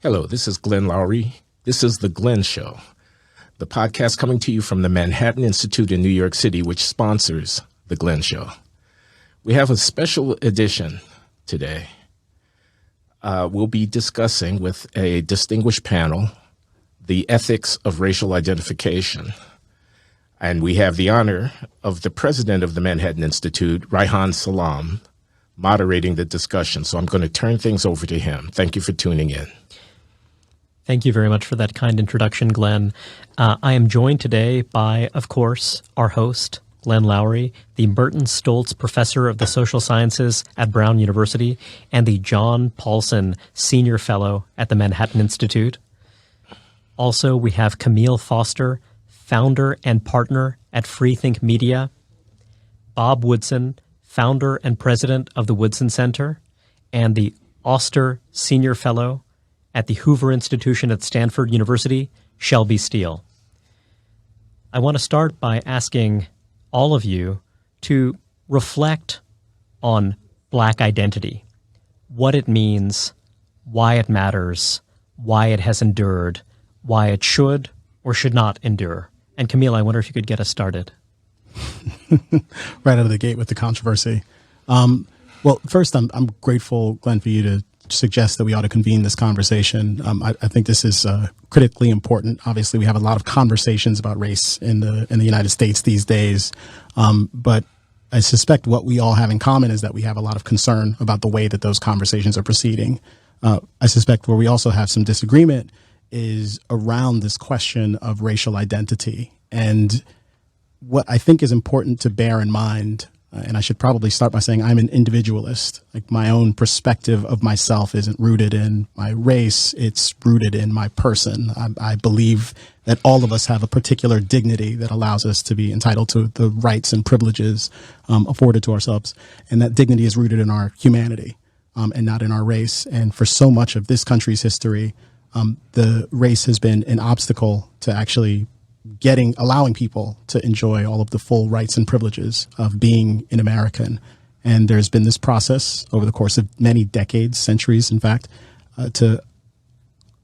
Hello, this is Glenn Loury. This is The Glenn Show, the podcast coming to you from the Manhattan Institute in New York City, which sponsors The Glenn Show. We have a special edition today. We'll be discussing with a distinguished panel the ethics of racial identification. And we have the honor of the president of the Manhattan Institute, Reihan Salam, moderating the discussion. So I'm going to turn things over to him. Thank you for tuning in. Thank you very much for that kind introduction, Glenn. I am joined today by, of course, our host, Glenn Loury, the Merton Stoltz Professor of the Social Sciences at Brown University, and the John Paulson Senior Fellow at the Manhattan Institute. Also, we have Camille Foster, founder and partner at Freethink Media, Bob Woodson, founder and president of the Woodson Center, and the Oster Senior Fellow at the Hoover Institution at Stanford University, Shelby Steele. I want to start by asking all of you to reflect on Black identity, what it means, why it matters, why it has endured, why it should or should not endure. And Camille, I wonder if you could get us started. Right out of the gate with the controversy. Well, first, I'm grateful, Glenn, for you to suggest that we ought to convene this conversation. I think this is critically important. Obviously, we have a lot of conversations about race in the United States these days, but I suspect what we all have in common is that we have a lot of concern about the way that those conversations are proceeding. I suspect where we also have some disagreement is around this question of racial identity. And what I think is important to bear in mind, and I should probably start by saying I'm an individualist. Like, my own perspective of myself isn't rooted in my race. It's rooted in my person. I believe that all of us have a particular dignity that allows us to be entitled to the rights and privileges afforded to ourselves. And that dignity is rooted in our humanity and not in our race. And for so much of this country's history, the race has been an obstacle to actually allowing people to enjoy all of the full rights and privileges of being an American. And there's been this process over the course of many decades, centuries, in fact, to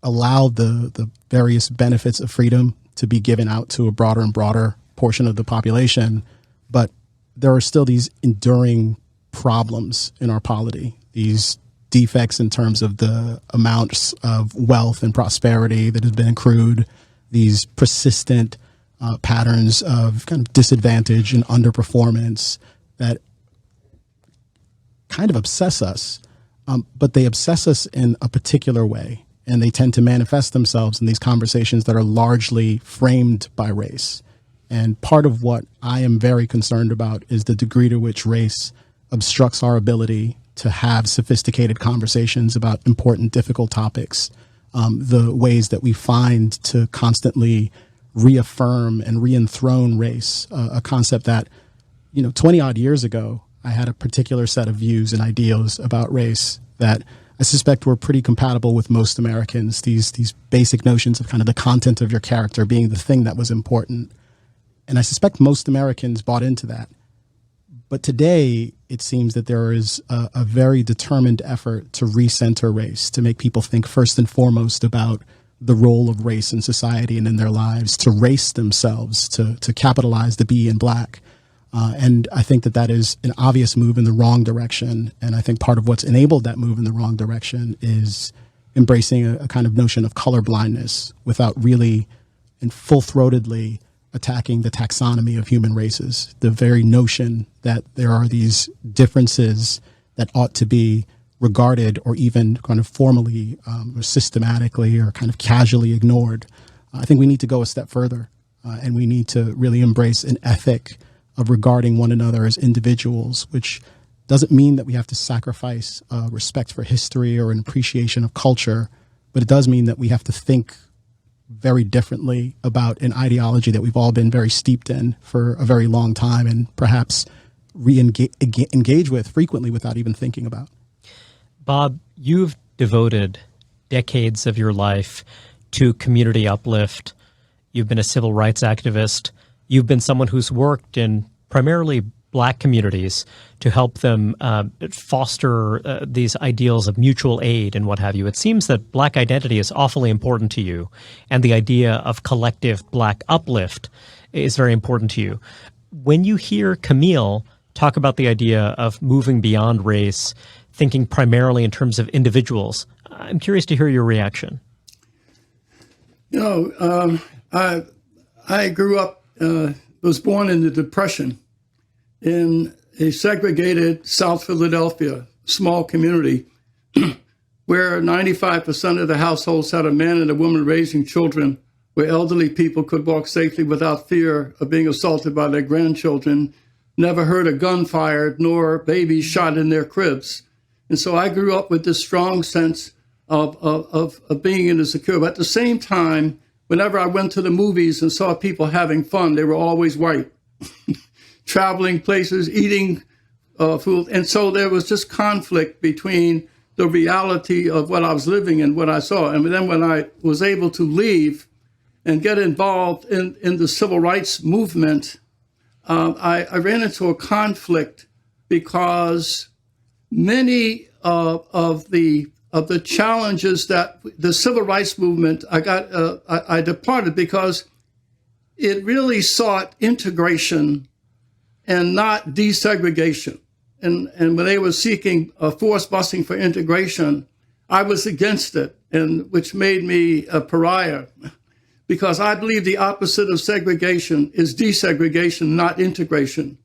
allow the various benefits of freedom to be given out to a broader and broader portion of the population. But there are still these enduring problems in our polity, these defects in terms of the amounts of wealth and prosperity that has been accrued, these persistent patterns of kind of disadvantage and underperformance that kind of obsess us, but they obsess us in a particular way, and they tend to manifest themselves in these conversations that are largely framed by race. And part of what I am very concerned about is the degree to which race obstructs our ability to have sophisticated conversations about important, difficult topics. The ways that we find to constantly reaffirm and re-enthrone race, a concept that, 20 odd years ago, I had a particular set of views and ideals about race that I suspect were pretty compatible with most Americans, these basic notions of kind of the content of your character being the thing that was important. And I suspect most Americans bought into that. But today, it seems that there is a very determined effort to recenter race, to make people think first and foremost about the role of race in society and in their lives, to race themselves, to capitalize the B in Black. And I think that is an obvious move in the wrong direction. And I think part of what's enabled that move in the wrong direction is embracing a kind of notion of color blindness without really and full-throatedly attacking the taxonomy of human races, the very notion that there are these differences that ought to be regarded or even kind of formally or systematically or kind of casually ignored. I think we need to go a step further and we need to really embrace an ethic of regarding one another as individuals, which doesn't mean that we have to sacrifice respect for history or an appreciation of culture, but it does mean that we have to think very differently about an ideology that we've all been very steeped in for a very long time and perhaps engage with frequently without even thinking about. Bob, you've devoted decades of your life to community uplift. You've been a civil rights activist. You've been someone who's worked in primarily Black communities to help them foster these ideals of mutual aid and what have you. It seems that Black identity is awfully important to you, and the idea of collective Black uplift is very important to you. When you hear Camille talk about the idea of moving beyond race, thinking primarily in terms of individuals, I'm curious to hear your reaction. I grew up, was born in the Depression in a segregated South Philadelphia small community where 95% of the households had a man and a woman raising children, where elderly people could walk safely without fear of being assaulted by their grandchildren, never heard a gun fired, nor babies shot in their cribs. And so I grew up with this strong sense of being in a secure. But at the same time, whenever I went to the movies and saw people having fun, they were always white, traveling places, eating food. And so there was just conflict between the reality of what I was living and what I saw. And then when I was able to leave and get involved in the civil rights movement, I ran into a conflict because many of the challenges that the civil rights movement, I departed because it really sought integration and not desegregation. And when they were seeking a forced busing for integration, I was against it, and which made me a pariah, because I believe the opposite of segregation is desegregation, not integration.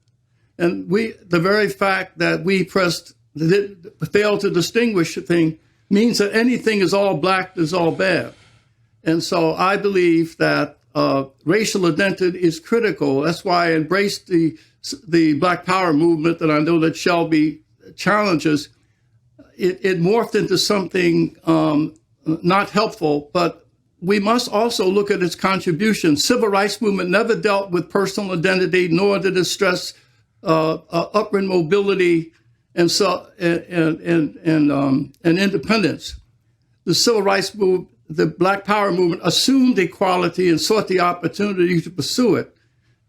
And the very fact that we failed to distinguish a thing means that anything is all black is all bad. And so I believe that racial identity is critical. That's why I embraced the Black Power movement that I know that Shelby challenges. It morphed into something not helpful, but we must also look at its contribution. Civil rights movement never dealt with personal identity, nor did it stress upward mobility and independence. The civil rights movement, the Black Power movement, assumed equality and sought the opportunity to pursue it.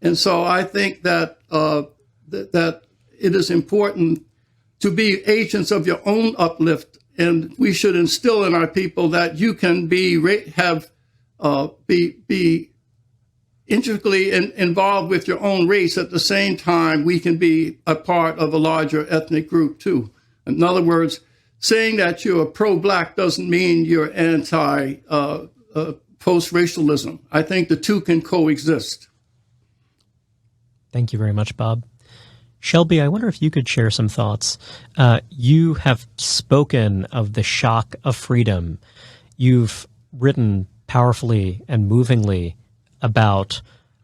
And so I think that that it is important to be agents of your own uplift, and we should instill in our people that you can be intricately involved with your own race. At the same time, we can be a part of a larger ethnic group too. In other words, saying that you're pro-Black doesn't mean you're anti-post-racialism. I think the two can coexist. Thank you very much, Bob. Shelby, I wonder if you could share some thoughts. You have spoken of the shock of freedom. You've written powerfully and movingly about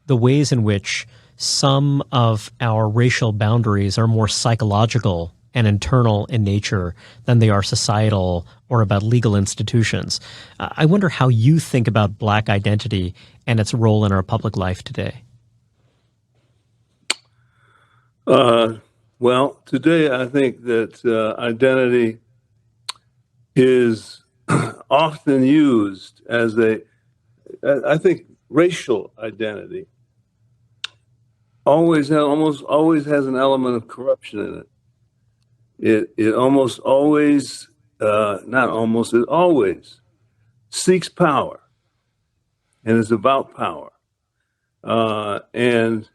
the ways in which some of our racial boundaries are more psychological and internal in nature than they are societal or about legal institutions. I wonder how you think about Black identity and its role in our public life today. Well, today I think that identity is often used as I think racial identity almost always has an element of corruption in it. It almost always, it always seeks power and is about power. And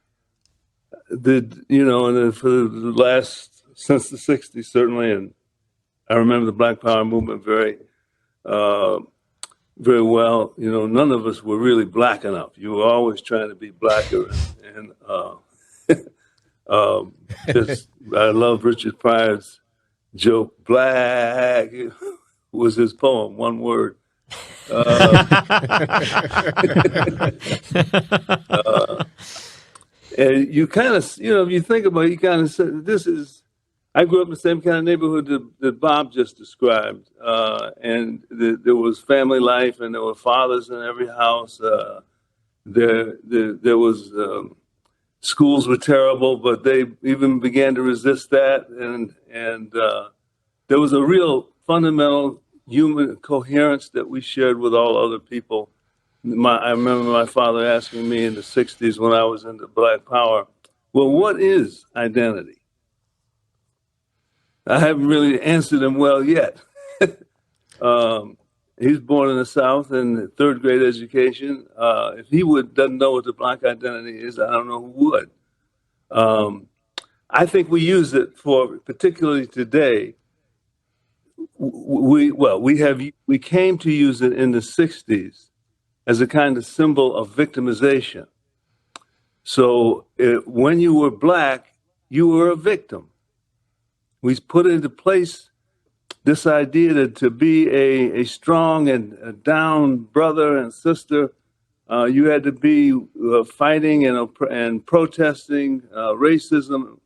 for the last, since the 60s, certainly, and I remember the Black Power movement very well. None of us were really Black enough. You were always trying to be blacker. And I love Richard Pryor's joke, "Black" was his poem, one word. And you kind of, if you think about it, you kind of say, I grew up in the same kind of neighborhood that Bob just described. And there was family life, and there were fathers in every house. There was, schools were terrible, but they even began to resist that. And there was a real fundamental human coherence that we shared with all other people. I remember my father asking me in the 60s when I was into Black Power, Well, what is identity? I haven't really answered him well yet. He's born in the South in third grade education. If he doesn't know what the Black identity is, I don't know who would. I think we use it for, particularly today. We came to use it in the 60s as a kind of symbol of victimization. So when you were Black, you were a victim. We put into place this idea that to be a strong and a down brother and sister, you had to be fighting and protesting racism.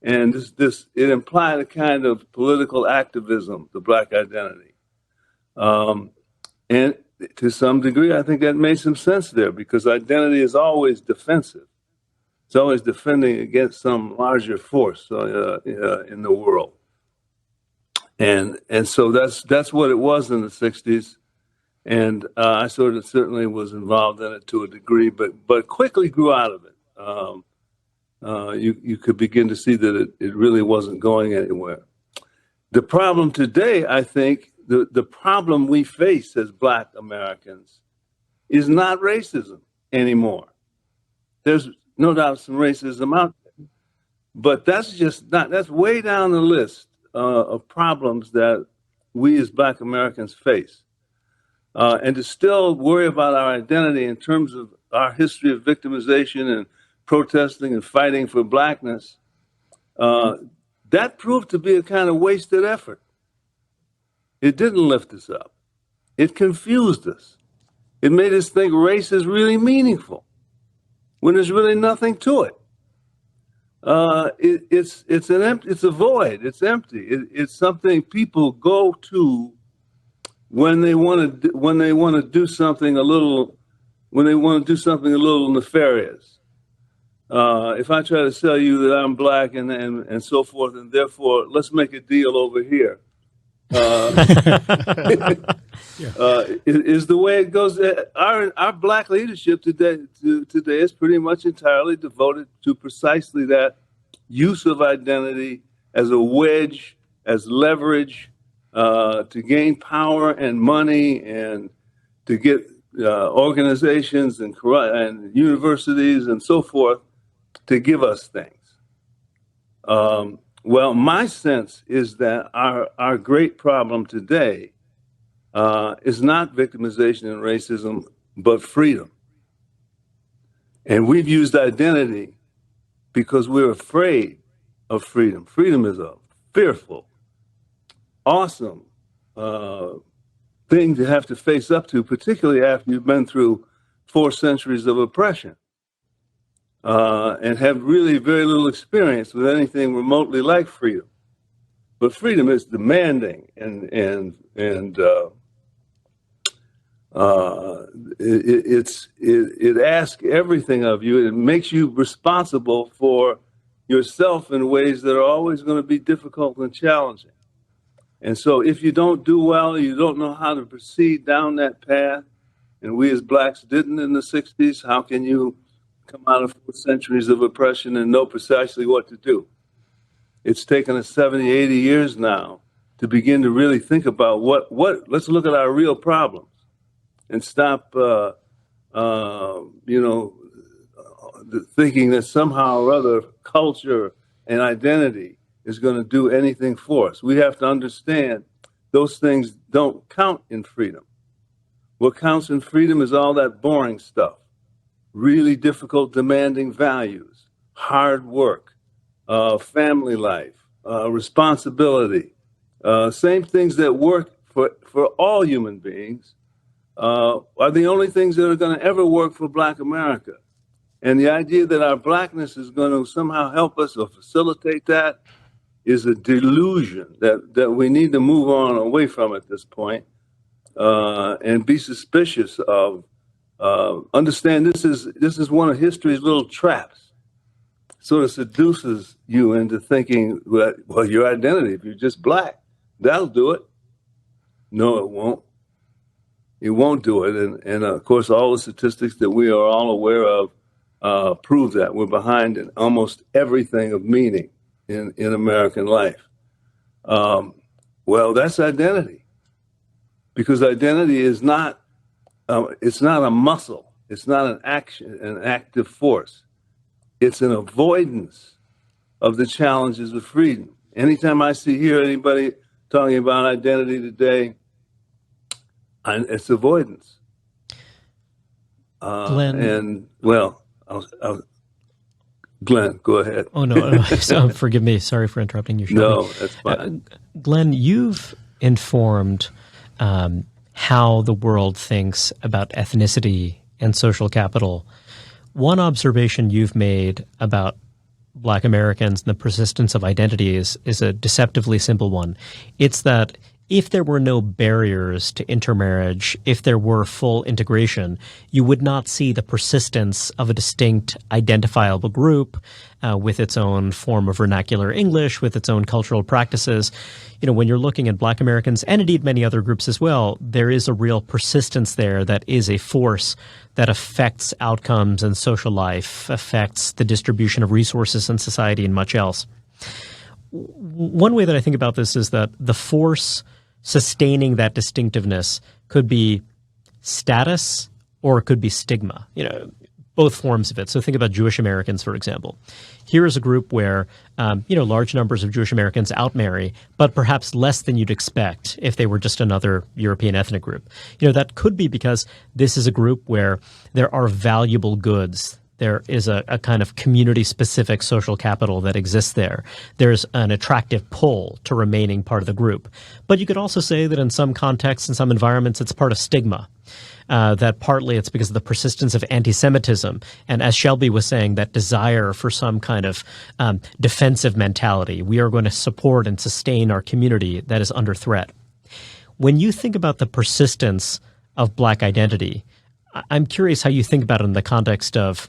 And it implied a kind of political activism, the Black identity. And to some degree, I think that made some sense there, because identity is always defensive. It's always defending against some larger force in the world. And so that's what it was in the 60s. And I certainly was involved in it to a degree, but quickly grew out of it. You could begin to see that it really wasn't going anywhere. The problem today, I think, the problem we face as Black Americans is not racism anymore. There's no doubt some racism out there, but that's way down the list of problems that we as Black Americans face. And to still worry about our identity in terms of our history of victimization and protesting and fighting for Blackness, that proved to be a kind of wasted effort. It didn't lift us up. It confused us. It made us think race is really meaningful when there's really nothing to it. It's a void. It's empty. It's something people go to when they want to do something a little nefarious. If I try to sell you that I'm Black and so forth, and therefore let's make a deal over here, is the way it goes. Our Black leadership today is pretty much entirely devoted to precisely that use of identity as a wedge, as leverage to gain power and money, and to get organizations and universities and so forth to give us things. Well, my sense is that our great problem today is not victimization and racism, but freedom. And we've used identity because we're afraid of freedom. Freedom is a fearful, awesome thing to have to face up to, particularly after you've been through 4 centuries of oppression. And have really very little experience with anything remotely like freedom. But freedom is demanding, and it asks everything of you. It makes you responsible for yourself in ways that are always going to be difficult and challenging. And so if you don't do well, you don't know how to proceed down that path, and we as Blacks didn't in the 60s, how can you come out of 4 centuries of oppression and know precisely what to do? It's taken us 70, 80 years now to begin to really think about let's look at our real problems and stop, thinking that somehow or other culture and identity is going to do anything for us. We have to understand those things don't count in freedom. What counts in freedom is all that boring stuff. Really difficult, demanding values, hard work, family life, responsibility, same things that work for all human beings are the only things that are going to ever work for Black America. And the idea that our Blackness is going to somehow help us or facilitate that is a delusion that we need to move on away from at this point, and be suspicious of. Understand this is one of history's little traps. Sort of seduces you into thinking that, well, your identity, if you're just Black, that'll do it. No, it won't. It won't do it. And of course, all the statistics that we are all aware of prove that. We're behind in almost everything of meaning in American life. Well, that's identity, because identity is not, it's not a muscle. It's not an action, an active force. It's an avoidance of the challenges of freedom. Anytime I hear anybody talking about identity today, it's avoidance. Glenn. And well, Glenn, go ahead. Oh, no. So, forgive me. Sorry for interrupting you. No, that's fine. Glenn, you've informed how the world thinks about ethnicity and social capital. One observation you've made about Black Americans and the persistence of identity is a deceptively simple one. It's that if there were no barriers to intermarriage, if there were full integration, you would not see the persistence of a distinct identifiable group with its own form of vernacular English, with its own cultural practices. You know, when you're looking at Black Americans, and indeed many other groups as well, there is a real persistence there that is a force that affects outcomes and social life, affects the distribution of resources in society and much else. One way that I think about this is that the force sustaining that distinctiveness could be status or it could be stigma, you know, both forms of it. So think about Jewish Americans, for example. Here is a group where, large numbers of Jewish Americans outmarry, but perhaps less than you'd expect if they were just another European ethnic group. You know, that could be because this is a group where there are valuable goods. There is a kind of community-specific social capital that exists there. There's an attractive pull to remaining part of the group. But you could also say that in some contexts, in some environments, it's part of stigma. That partly it's because of the persistence of anti-Semitism. And as Shelby was saying, that desire for some kind of defensive mentality. We are going to support and sustain our community that is under threat. When you think about the persistence of Black identity, I'm curious how you think about it in the context of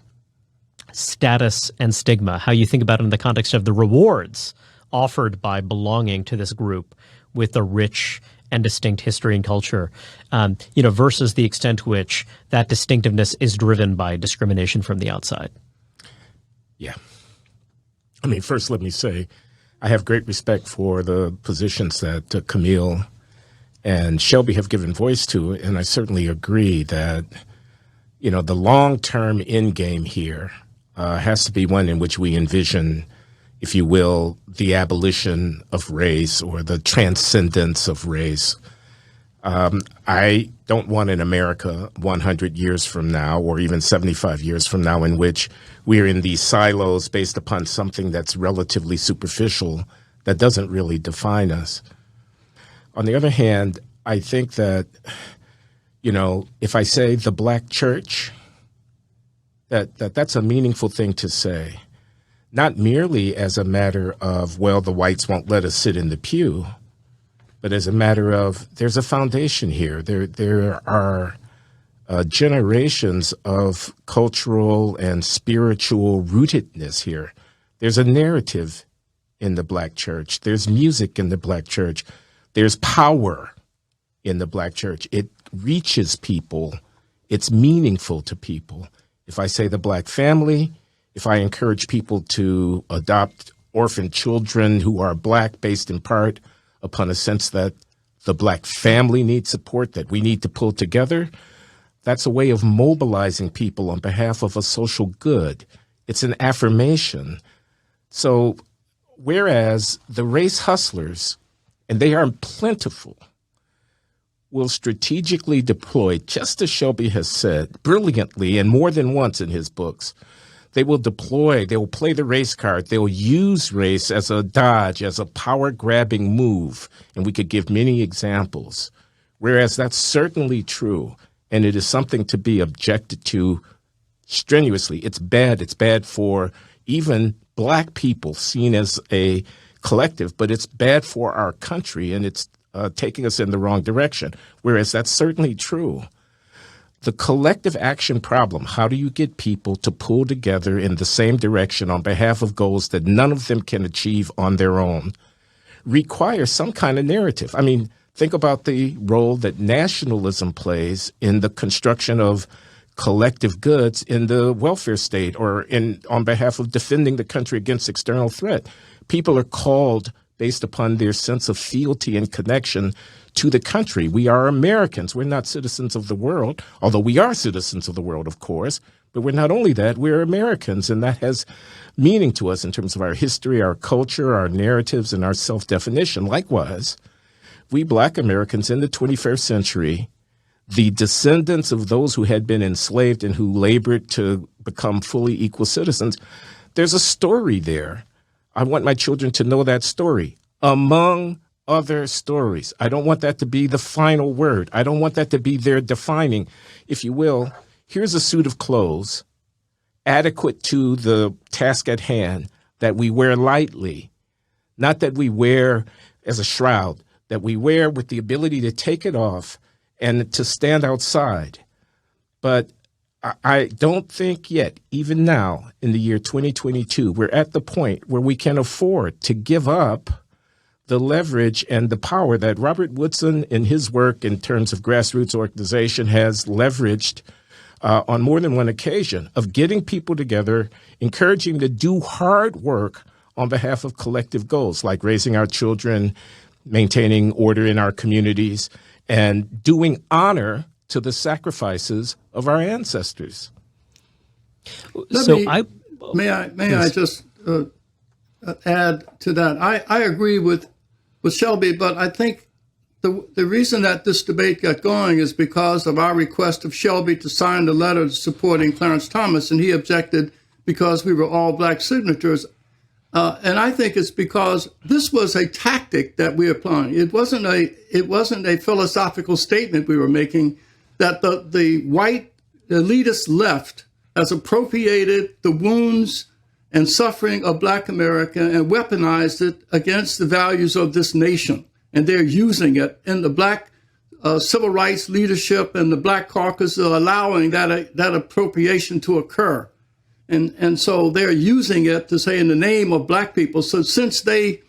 status and stigma, how you think about it in the context of the rewards offered by belonging to this group with a rich and distinct history and culture, versus the extent to which that distinctiveness is driven by discrimination from the outside. Yeah. I mean, first, let me say, I have great respect for the positions that Camille and Shelby have given voice to, and I certainly agree that, the long-term end game here has to be one in which we envision, if you will, the abolition of race or the transcendence of race. I don't want an America 100 years from now or even 75 years from now in which we're in these silos based upon something that's relatively superficial that doesn't really define us. On the other hand, I think that, if I say the Black church, that's a meaningful thing to say. Not merely as a matter of, well, the whites won't let us sit in the pew, but as a matter of there's a foundation here. There are generations of cultural and spiritual rootedness here. There's a narrative in the Black church. There's music in the Black church. There's power in the Black church. It reaches people. It's meaningful to people. If I say the Black family, if I encourage people to adopt orphan children who are Black based in part upon a sense that the Black family needs support, that we need to pull together, that's a way of mobilizing people on behalf of a social good. It's an affirmation. So whereas the race hustlers, and they are plentiful, will strategically deploy, just as Shelby has said brilliantly and more than once in his books, they will play the race card. They'll use race as a dodge, as a power-grabbing move, and we could give many examples. Whereas that's certainly true, and it is something to be objected to strenuously. It's bad. It's bad for even Black people seen as a collective, but it's bad for our country, and it's taking us in the wrong direction, whereas that's certainly true. The collective action problem, how do you get people to pull together in the same direction on behalf of goals that none of them can achieve on their own, requires some kind of narrative. I mean, think about the role that nationalism plays in the construction of collective goods in the welfare state or on behalf of defending the country against external threat. People are called based upon their sense of fealty and connection to the country. We are Americans. We're not citizens of the world, although we are citizens of the world, of course. But we're not only that, we're Americans, and that has meaning to us in terms of our history, our culture, our narratives, and our self-definition. Likewise, we Black Americans in the 21st century, the descendants of those who had been enslaved and who labored to become fully equal citizens, there's a story there. I want my children to know that story, among other stories. I don't want that to be the final word. I don't want that to be their defining, if you will. Here's a suit of clothes adequate to the task at hand that we wear lightly, not that we wear as a shroud, that we wear with the ability to take it off and to stand outside. But I don't think yet, even now in the year 2022, we're at the point where we can afford to give up the leverage and the power that Robert Woodson in his work in terms of grassroots organization has leveraged on more than one occasion of getting people together, encouraging them to do hard work on behalf of collective goals like raising our children, maintaining order in our communities, and doing honor to the sacrifices of our ancestors. May I just add to that? I agree with Shelby, but I think the reason that this debate got going is because of our request of Shelby to sign the letter supporting Clarence Thomas, and he objected because we were all Black signatures. And I think it's because this was a tactic that we were applying. It wasn't a philosophical statement we were making that the white elitist left has appropriated the wounds and suffering of Black America and weaponized it against the values of this nation. And they're using it. And the Black civil rights leadership and the Black caucus are allowing that appropriation to occur. And so they're using it to say in the name of Black people. So since they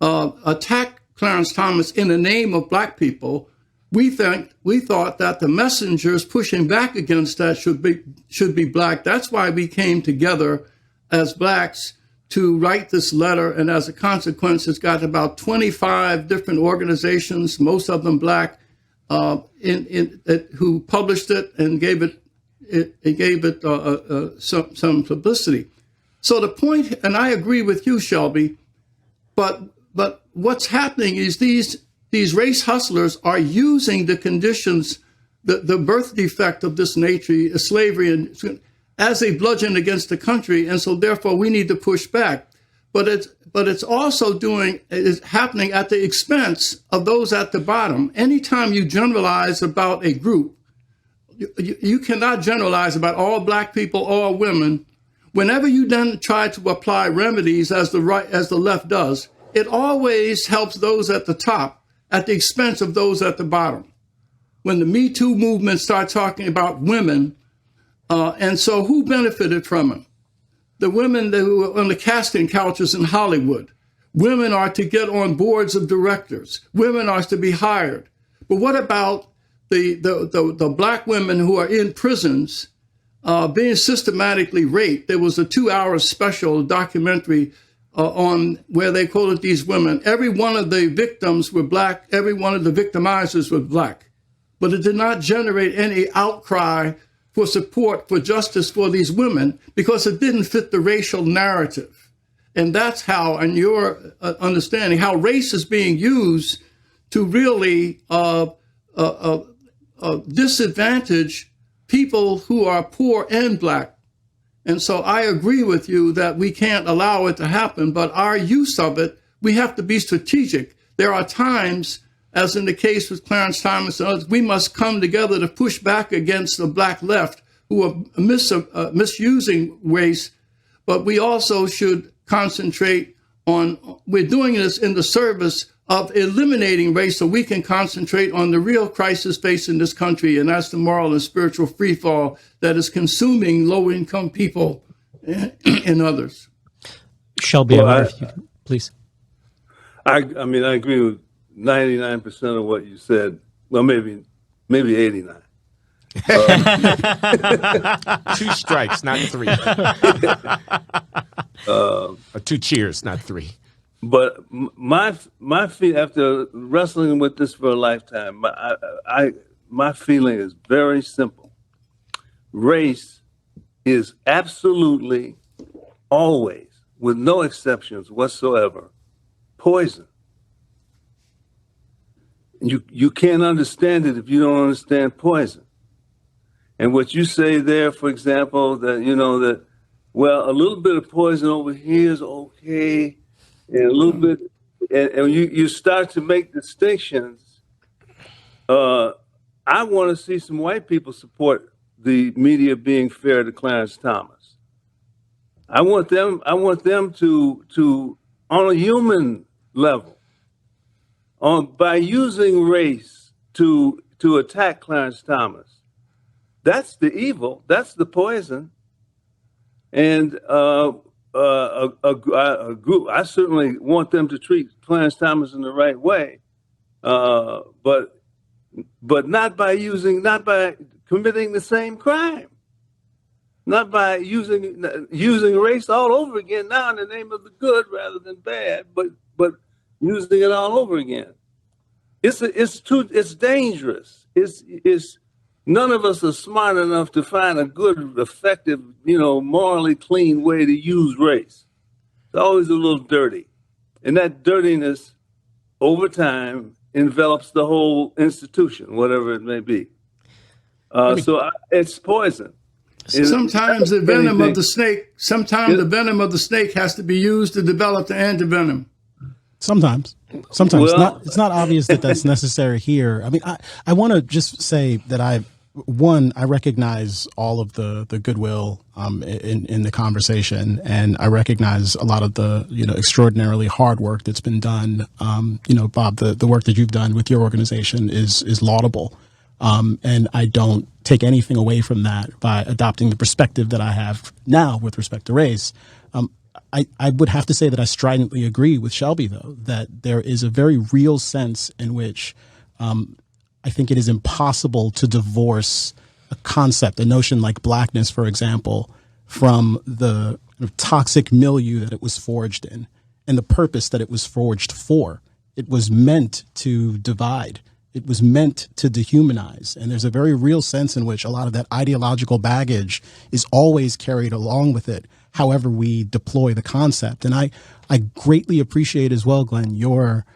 attacked Clarence Thomas in the name of Black people, we thought that the messengers pushing back against that should be Black. That's why we came together as Blacks to write this letter. And as a consequence, it's got about 25 different organizations, most of them Black, who published it and gave it some publicity. So the point, and I agree with you, Shelby, but what's happening is these race hustlers are using the conditions, the birth defect of this nature, slavery, and as a bludgeon against the country, and so therefore we need to push back. But it's also happening at the expense of those at the bottom. Anytime you generalize about a group, you cannot generalize about all Black people, all women. Whenever you then try to apply remedies as the left does, it always helps those at the top at the expense of those at the bottom. When the Me Too movement started talking about women, and so who benefited from it? The women who were on the casting couches in Hollywood. Women are to get on boards of directors. Women are to be hired. But what about the Black women who are in prisons being systematically raped? There was a 2-hour special documentary on where they quoted these women. Every one of the victims were Black. Every one of the victimizers was Black. But it did not generate any outcry for support for justice for these women because it didn't fit the racial narrative. And that's how, in your understanding, how race is being used to really disadvantage people who are poor and Black. And so I agree with you that we can't allow it to happen, but our use of it, we have to be strategic. There are times, as in the case with Clarence Thomas and others, we must come together to push back against the Black left who are misusing race, but we also should concentrate on, we're doing this in the service of eliminating race so we can concentrate on the real crisis facing this country, and that's the moral and spiritual freefall that is consuming low-income people and others. Shelby, I wonder if you can, please. I mean, I agree with 99% of what you said. Well, maybe 89. Two strikes, not three. Or two cheers, not three. But my after wrestling with this for a lifetime, my feeling is very simple. Race is absolutely, always, with no exceptions whatsoever, poison. You can't understand it if you don't understand poison. And what you say there, for example, that well, a little bit of poison over here is okay, and a little bit, and you start to make distinctions. I want to see some white people support the media being fair to Clarence Thomas. I want them to on a human level, by using race to attack Clarence Thomas. That's the evil. That's the poison. And a group, I certainly want them to treat Clarence Thomas in the right way, but not by committing the same crime, not by using race all over again now in the name of the good rather than bad, but using it all over again. It's dangerous. It's none of us are smart enough to find a good, effective, morally clean way to use race. It's always a little dirty. And that dirtiness, over time, envelops the whole institution, whatever it may be. It's poison. Sometimes the venom of the snake has to be used to develop the antivenom. Sometimes well, it's not obvious that that's necessary here. I mean, I want to just say that I recognize all of the goodwill in the conversation, and I recognize a lot of the extraordinarily hard work that's been done. Bob, the work that you've done with your organization is laudable, and I don't take anything away from that by adopting the perspective that I have now with respect to race. I would have to say that I stridently agree with Shelby, though, that there is a very real sense in which I think it is impossible to divorce a concept, a notion like blackness, for example, from the toxic milieu that it was forged in and the purpose that it was forged for. It was meant to divide. It was meant to dehumanize. And there's a very real sense in which a lot of that ideological baggage is always carried along with it, however we deploy the concept. And I greatly appreciate as well, Glenn, your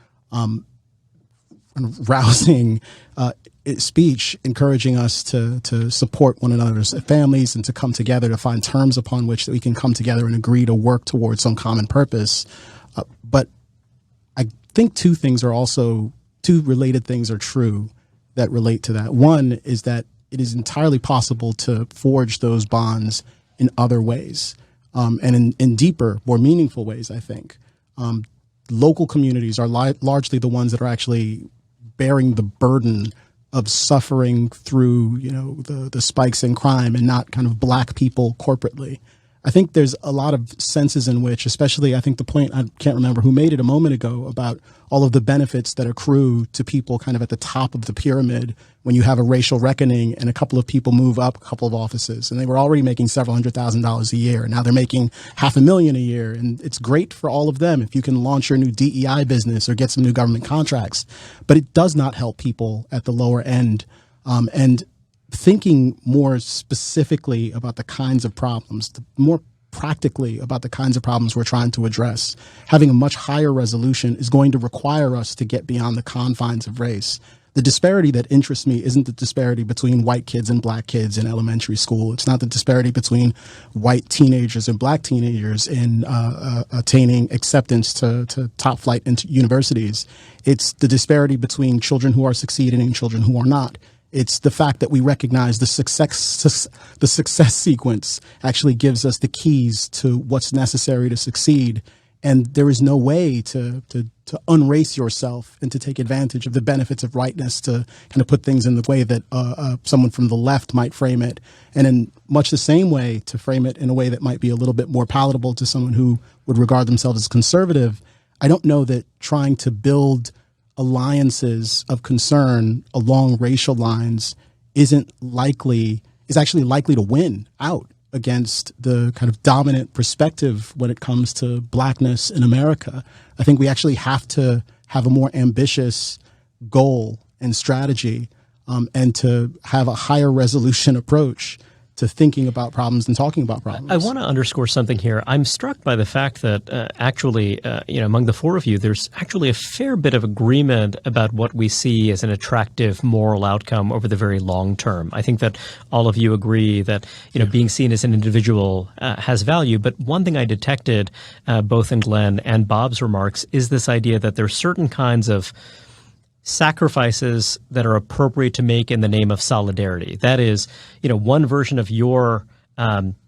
rousing speech encouraging us to support one another's families and to come together to find terms upon which that we can come together and agree to work towards some common purpose. But I think two related things are true that relate to that. One is that it is entirely possible to forge those bonds in other ways, and in deeper, more meaningful ways, I think. Local communities are largely the ones that are actually bearing the burden of suffering through, the spikes in crime, and not kind of black people corporately. I think there's a lot of senses in which, especially I think the point, I can't remember who made it a moment ago, about all of the benefits that accrue to people kind of at the top of the pyramid when you have a racial reckoning and a couple of people move up a couple of offices, and they were already making several $100,000 a year, and now they're making $500,000 a year. And it's great for all of them if you can launch your new DEI business or get some new government contracts, but it does not help people at the lower end. And thinking more specifically about the kinds of problems, more practically about the kinds of problems we're trying to address, having a much higher resolution is going to require us to get beyond the confines of race. The disparity that interests me isn't the disparity between white kids and black kids in elementary school. It's not the disparity between white teenagers and black teenagers in attaining acceptance to top flight into universities. It's the disparity between children who are succeeding and children who are not. It's the fact that we recognize the success sequence actually gives us the keys to what's necessary to succeed. And there is no way to unrace yourself and to take advantage of the benefits of rightness, to kind of put things in the way that someone from the left might frame it. And in much the same way, to frame it in a way that might be a little bit more palatable to someone who would regard themselves as conservative. I don't know that trying to build alliances of concern along racial lines is actually likely to win out against the kind of dominant perspective when it comes to blackness in America. I think we actually have to have a more ambitious goal and strategy, and to have a higher resolution approach to thinking about problems and talking about problems. I want to underscore something here. I'm struck by the fact that actually, among the four of you, there's actually a fair bit of agreement about what we see as an attractive moral outcome over the very long term. I think that all of you agree that being seen as an individual has value. But one thing I detected both in Glenn and Bob's remarks is this idea that there are certain kinds of sacrifices that are appropriate to make in the name of solidarity. That is, one version of your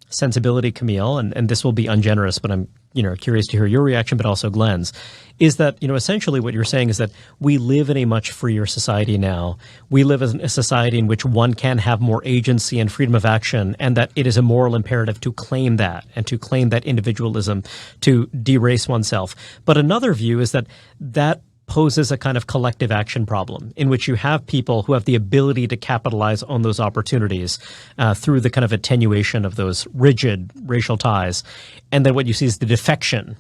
sensibility, Camille, and this will be ungenerous, but I'm curious to hear your reaction, but also Glenn's, is that essentially what you're saying is that we live in a much freer society now. We live in a society in which one can have more agency and freedom of action, and that it is a moral imperative to claim that and to claim that individualism, to de-race oneself. But another view is that poses a kind of collective action problem in which you have people who have the ability to capitalize on those opportunities through the kind of attenuation of those rigid racial ties. And then what you see is the defection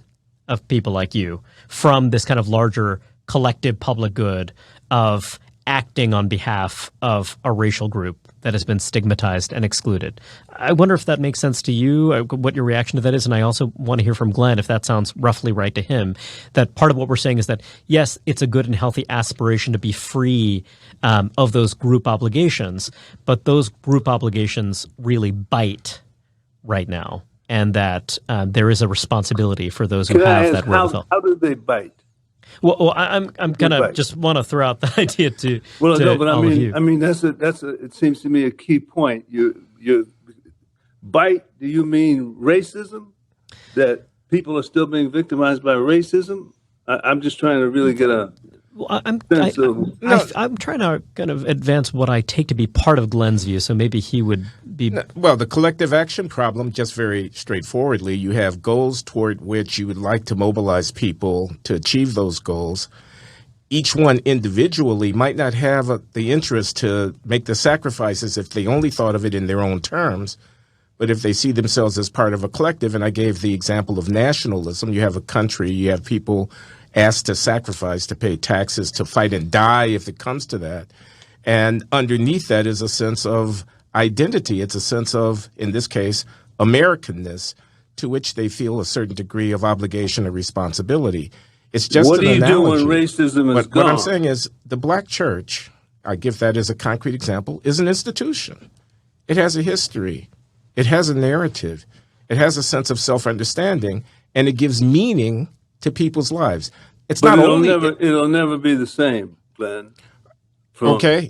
of people like you from this kind of larger collective public good of acting on behalf of a racial group that has been stigmatized and excluded. I wonder if that makes sense to you, what your reaction to that is. And I also want to hear from Glenn, if that sounds roughly right to him, that part of what we're saying is that, yes, it's a good and healthy aspiration to be free of those group obligations, but those group obligations really bite right now, and that there is a responsibility for those who have that wherewithal. How do they bite? Well, I'm gonna just want to throw out the idea to no, but all of you. I mean that's it seems to me a key point. You bite. Do you mean racism? That people are still being victimized by racism? I'm just trying to really get a I'm trying to kind of advance what I take to be part of Glenn's view, so maybe he would be... Well, the collective action problem, just very straightforwardly, you have goals toward which you would like to mobilize people to achieve those goals. Each one individually might not have the interest to make the sacrifices if they only thought of it in their own terms, but if they see themselves as part of a collective, and I gave the example of nationalism, you have a country, you have people asked to sacrifice, to pay taxes, to fight and die if it comes to that. And underneath that is a sense of identity. It's a sense of, in this case, Americanness, to which they feel a certain degree of obligation or responsibility. It's just what an do you analogy. do when racism is gone? What I'm saying is the black church, I give that as a concrete example, is an institution. It has a history. It has a narrative. It has a sense of self-understanding, and it gives meaning to people's lives. It'll never be the same, Glenn. Okay.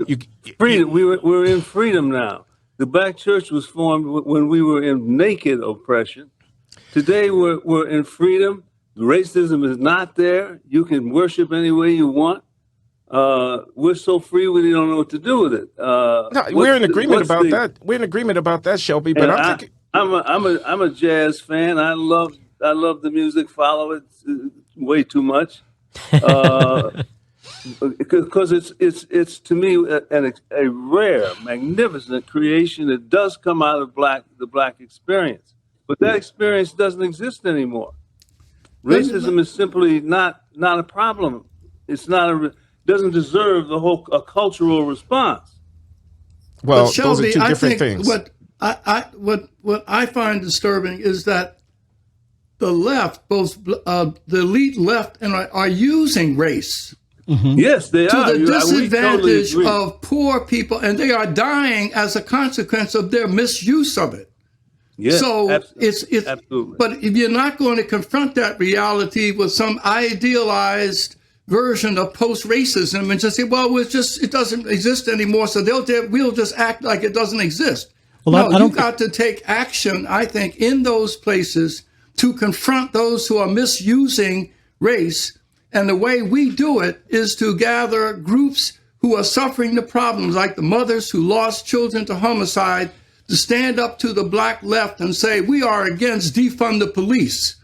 Freedom. We're in freedom now. The black church was formed when we were in naked oppression. Today we're in freedom. Racism is not there. You can worship any way you want. We're so free we don't know what to do with it. We're in agreement about that. We're in agreement about that, Shelby. But I'm a jazz fan. I love the music. Follow it way too much, because it's to me a rare, magnificent creation that does come out of the black experience. But that experience doesn't exist anymore. Racism is simply not a problem. It's not doesn't deserve a cultural response. Well, but Shelby, those are two different things. What I find disturbing is that the left, both the elite left, and are using race. Mm-hmm. Yes, they are. To the disadvantage of poor people, and they are dying as a consequence of their misuse of it. Yes, so absolutely. absolutely. But if you're not going to confront that reality with some idealized version of post-racism and just say, well, it doesn't exist anymore, so we'll just act like it doesn't exist. Well, no, you've got to take action, I think, in those places to confront those who are misusing race. And the way we do it is to gather groups who are suffering the problems, like the mothers who lost children to homicide, to stand up to the black left and say, we are against defund the police.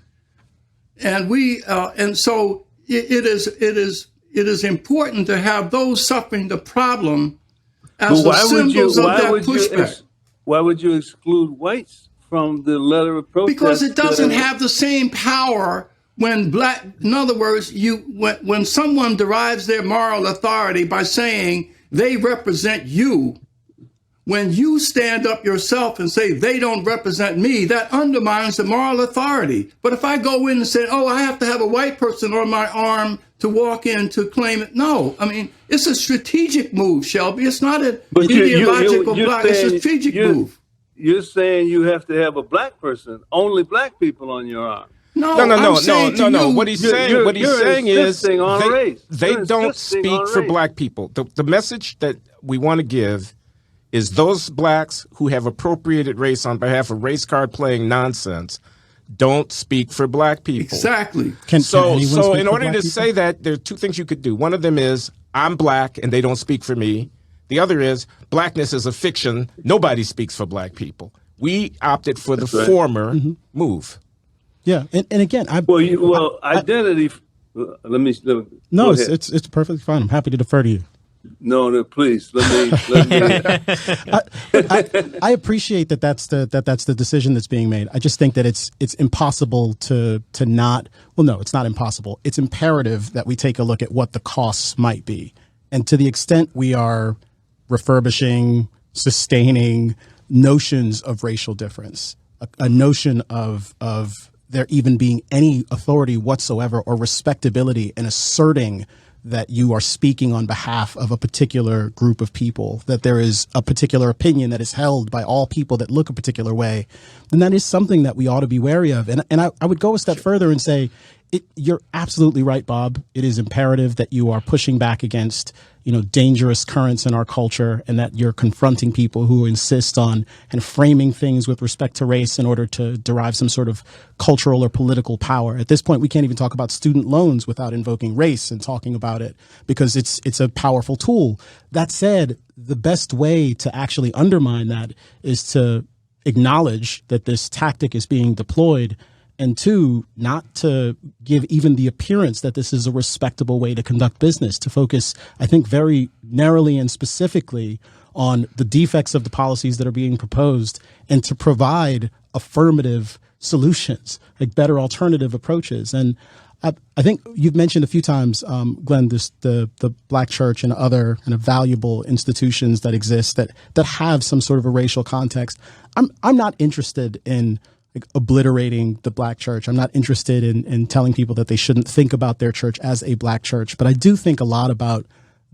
And so it is important to have those suffering the problem as the Why would you? symbols of Why that would you? pushback. Why would you exclude whites from the letter of protest? Because it doesn't have the same power when black. In other words, when someone derives their moral authority by saying they represent you, when you stand up yourself and say they don't represent me, that undermines the moral authority. But if I go in and say, oh, I have to have a white person on my arm to walk in to claim it, no. I mean, it's a strategic move, Shelby. It's not an ideological block. It's a strategic move. You're saying you have to have a black person, only black people on your arm. No. What he's saying is they don't speak for black people. The message that we want to give is those blacks who have appropriated race on behalf of race card playing nonsense don't speak for black people. Exactly. So in order to say that, there are two things you could do. One of them is I'm black and they don't speak for me. The other is blackness is a fiction. Nobody speaks for black people. We opted for the former move. Yeah, and again, identity. Let me. No, it's perfectly fine. I'm happy to defer to you. No, please let me. I appreciate that. That's the decision that's being made. I just think that it's impossible to not. Well, no, it's not impossible. It's imperative that we take a look at what the costs might be, and to the extent we are refurbishing, sustaining notions of racial difference, a notion of there even being any authority whatsoever or respectability in asserting that you are speaking on behalf of a particular group of people, that there is a particular opinion that is held by all people that look a particular way, then that is something that we ought to be wary of. And I would go a step further and say, you're absolutely right, Bob. It is imperative that you are pushing back against, dangerous currents in our culture, and that you're confronting people who insist on and framing things with respect to race in order to derive some sort of cultural or political power. At this point, we can't even talk about student loans without invoking race and talking about it, because it's a powerful tool. That said, the best way to actually undermine that is to acknowledge that this tactic is being deployed, and two, not to give even the appearance that this is a respectable way to conduct business, to focus, I think, very narrowly and specifically on the defects of the policies that are being proposed, and to provide affirmative solutions, like better alternative approaches. And I think you've mentioned a few times, Glenn, the Black church and other kind of valuable institutions that exist that have some sort of a racial context. I'm not interested in obliterating the Black church. I'm not interested in telling people that they shouldn't think about their church as a Black church, but I do think a lot about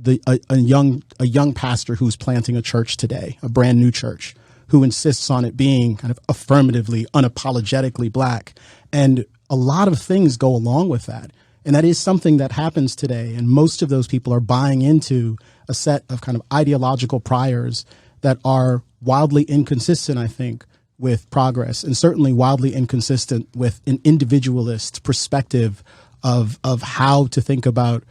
a young pastor who's planting a church today, a brand new church, who insists on it being kind of affirmatively, unapologetically Black. And a lot of things go along with that. And that is something that happens today. And most of those people are buying into a set of kind of ideological priors that are wildly inconsistent, I think, with progress, and certainly wildly inconsistent with an individualist perspective of how to think about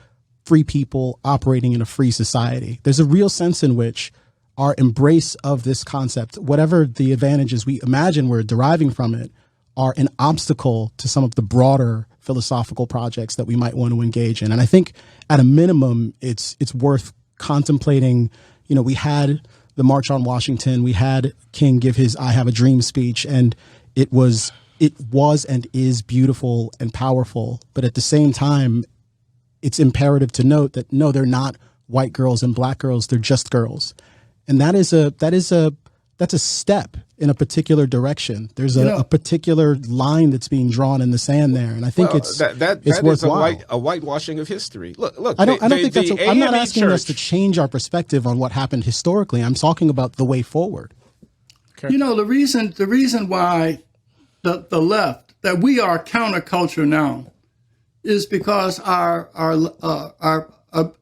free people operating in a free society. There's a real sense in which our embrace of this concept, whatever the advantages we imagine we're deriving from it, are an obstacle to some of the broader philosophical projects that we might want to engage in. And I think at a minimum, it's worth contemplating. We had the March on Washington, we had King give his I Have a Dream speech, and it was and is beautiful and powerful. But at the same time, it's imperative to note that no, they're not white girls and Black girls, they're just girls. And that's a step in a particular direction. There's a particular line that's being drawn in the sand there, and I think it's worthwhile. A whitewashing of history. Look. I don't think that's. I'm not asking us to change our perspective on what happened historically. I'm talking about the way forward. Okay. The reason why the left, that we are counterculture now, is because our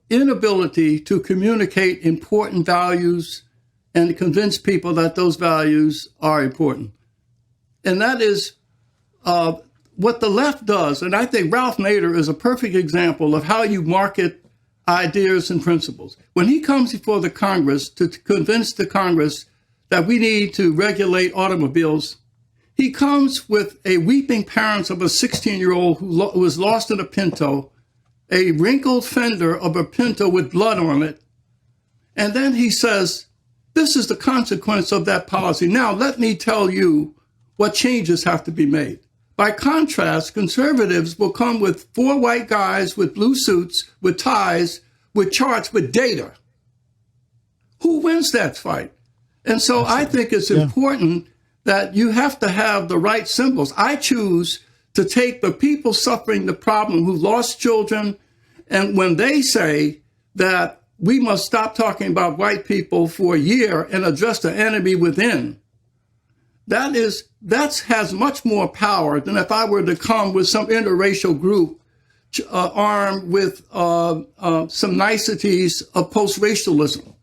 inability to communicate important values and convince people that those values are important. And that is what the left does. And I think Ralph Nader is a perfect example of how you market ideas and principles. When he comes before the Congress to convince the Congress that we need to regulate automobiles, he comes with a weeping parents of a 16-year-old who was lost in a Pinto, a wrinkled fender of a Pinto with blood on it, And then he says, this is the consequence of that policy. Now, let me tell you what changes have to be made. By contrast, conservatives will come with 4 white guys with blue suits, with ties, with charts, with data. Who wins that fight? And so I think it's important that you have to have the right symbols. I choose to take the people suffering the problem who lost children, and when they say that we must stop talking about white people for a year and address the enemy within, that has much more power than if I were to come with some interracial group armed with some niceties of post-racialism.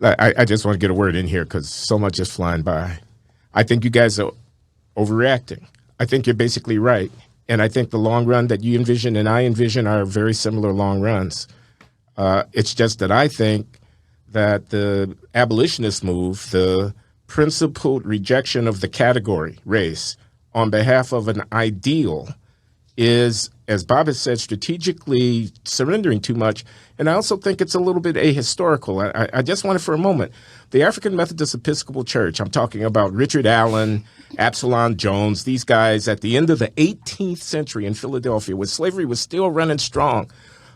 I just want to get a word in here because so much is flying by. I think you guys are overreacting. I think you're basically right. And I think the long run that you envision and I envision are very similar long runs. It's just that I think that the abolitionist move, the principled rejection of the category race on behalf of an ideal is, as Bob has said, strategically surrendering too much. And I also think it's a little bit ahistorical. I just want to, for a moment, the African Methodist Episcopal Church, I'm talking about Richard Allen, Absalom Jones, these guys at the end of the 18th century in Philadelphia, when slavery was still running strong,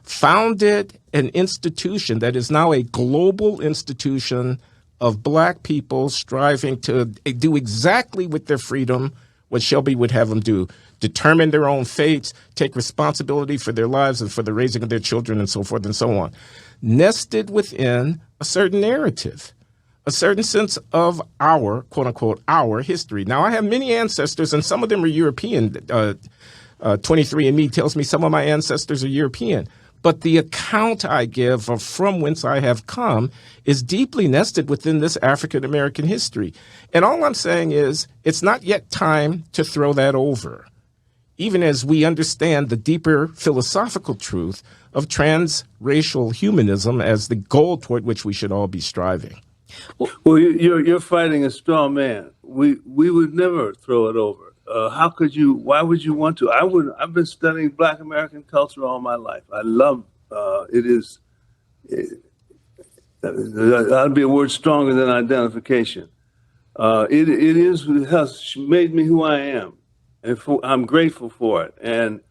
founded an institution that is now a global institution of black people striving to do exactly with their freedom what Shelby would have them do: determine their own fates, take responsibility for their lives and for the raising of their children and so forth and so on, nested within a certain narrative, a certain sense of our, quote unquote, our history. Now, I have many ancestors, and some of them are European. 23andMe tells me some of my ancestors are European. But the account I give of from whence I have come is deeply nested within this African-American history. And all I'm saying is it's not yet time to throw that over, even as we understand the deeper philosophical truth of transracial humanism as the goal toward which we should all be striving. Well, you're fighting a straw man. We would never throw it over. How could you? Why would you want to? I wouldn't. I've been studying Black American culture all my life. I love it. That'd be a word stronger than identification. It has made me who I am, and I'm grateful for it. And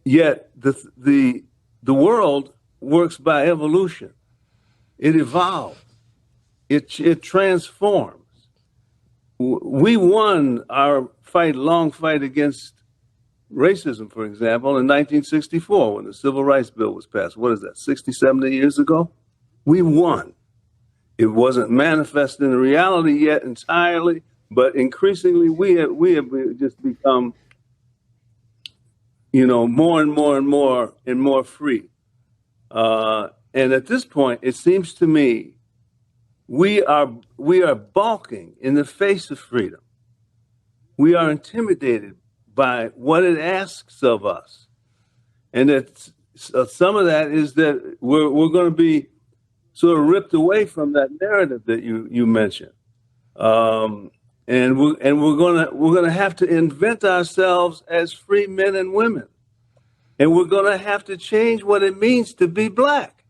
yet, the world works by evolution. It evolves. It transforms. We won our long fight against racism, for example, in 1964 when the Civil Rights Bill was passed. What is that, 60, 70 years ago? We won. It wasn't manifest in reality yet entirely, but increasingly we have just become, more and more and more and more free. And at this point, it seems to me, we are balking in the face of freedom. We are intimidated by what it asks of us. And that some of that is that we're going to be sort of ripped away from that narrative that you mentioned. And we're going to have to invent ourselves as free men and women. And we're going to have to change what it means to be Black.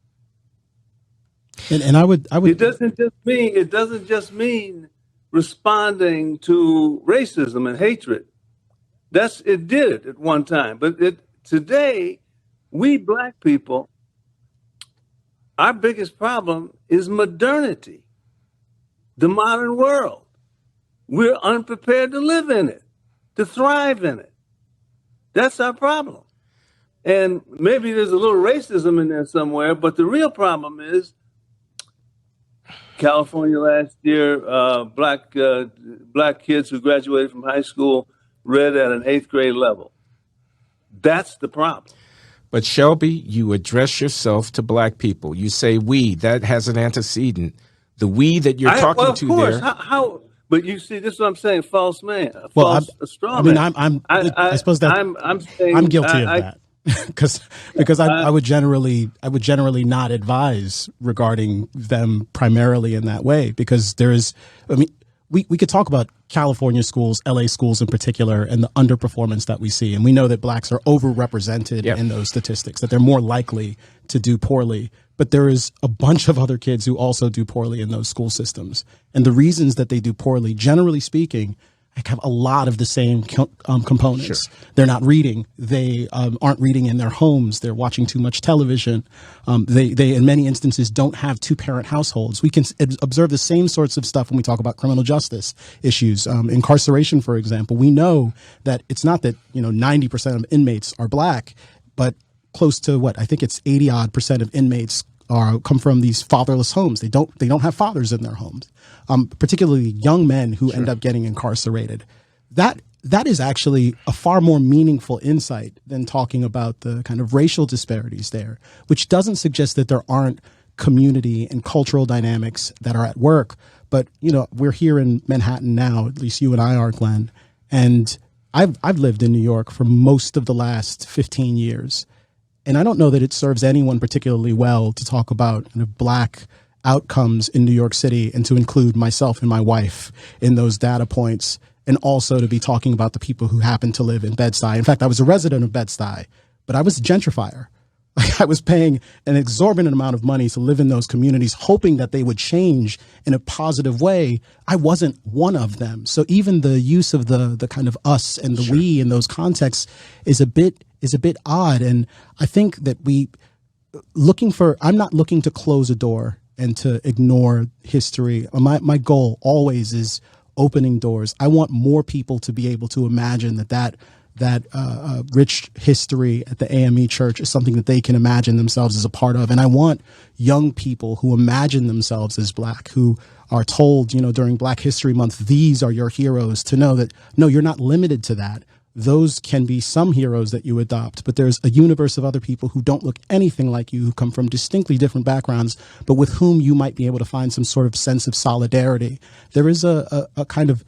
And I would. It doesn't just mean responding to racism and hatred. It did it at one time, but today, we Black people, our biggest problem is modernity, the modern world. We're unprepared to live in it, to thrive in it. That's our problem. And maybe there's a little racism in there somewhere, but the real problem is California last year, black kids who graduated from high school read at an 8th grade level. That's the problem. But Shelby, you address yourself to Black people. You say we. That has an antecedent. The we that you're talking to there. How? But you see, this is what I'm saying. False man. A straw man. I suppose that I'm saying I'm guilty of that. because I would generally not advise regarding them primarily in that way, because we could talk about California schools, LA schools in particular, and the underperformance that we see. And we know that blacks are overrepresented Yep. in those statistics, that they're more likely to do poorly. But there is a bunch of other kids who also do poorly in those school systems. And the reasons that they do poorly, generally speaking, have a lot of the same components. They're not reading. They aren't reading in their homes. They're watching too much television. They, in many instances, don't have two-parent households. We can observe the same sorts of stuff when we talk about criminal justice issues. Incarceration, for example, we know that it's not that 90% of inmates are black, but close to what I think it's 80-odd% of inmates come from these fatherless homes. They don't have fathers in their homes. Particularly young men who end up getting incarcerated. That is actually a far more meaningful insight than talking about the kind of racial disparities there, which doesn't suggest that there aren't community and cultural dynamics that are at work. But we're here in Manhattan now, at least you and I are, Glenn, and I've lived in New York for most of the last 15 years. And I don't know that it serves anyone particularly well to talk about black outcomes in New York City and to include myself and my wife in those data points, and also to be talking about the people who happen to live in Bed-Stuy. In fact, I was a resident of Bed-Stuy, but I was a gentrifier. I was paying an exorbitant amount of money to live in those communities, hoping that they would change in a positive way. I wasn't one of them. So even the use of the kind of us and the we in those contexts is a bit odd. And I think that I'm not looking to close a door and to ignore history. My goal always is opening doors. I want more people to be able to imagine that rich history at the AME Church is something that they can imagine themselves as a part of. And I want young people who imagine themselves as black, who are told, during Black History Month, these are your heroes, to know that, no, you're not limited to that. Those can be some heroes that you adopt, but there's a universe of other people who don't look anything like you, who come from distinctly different backgrounds, but with whom you might be able to find some sort of sense of solidarity. There is a kind of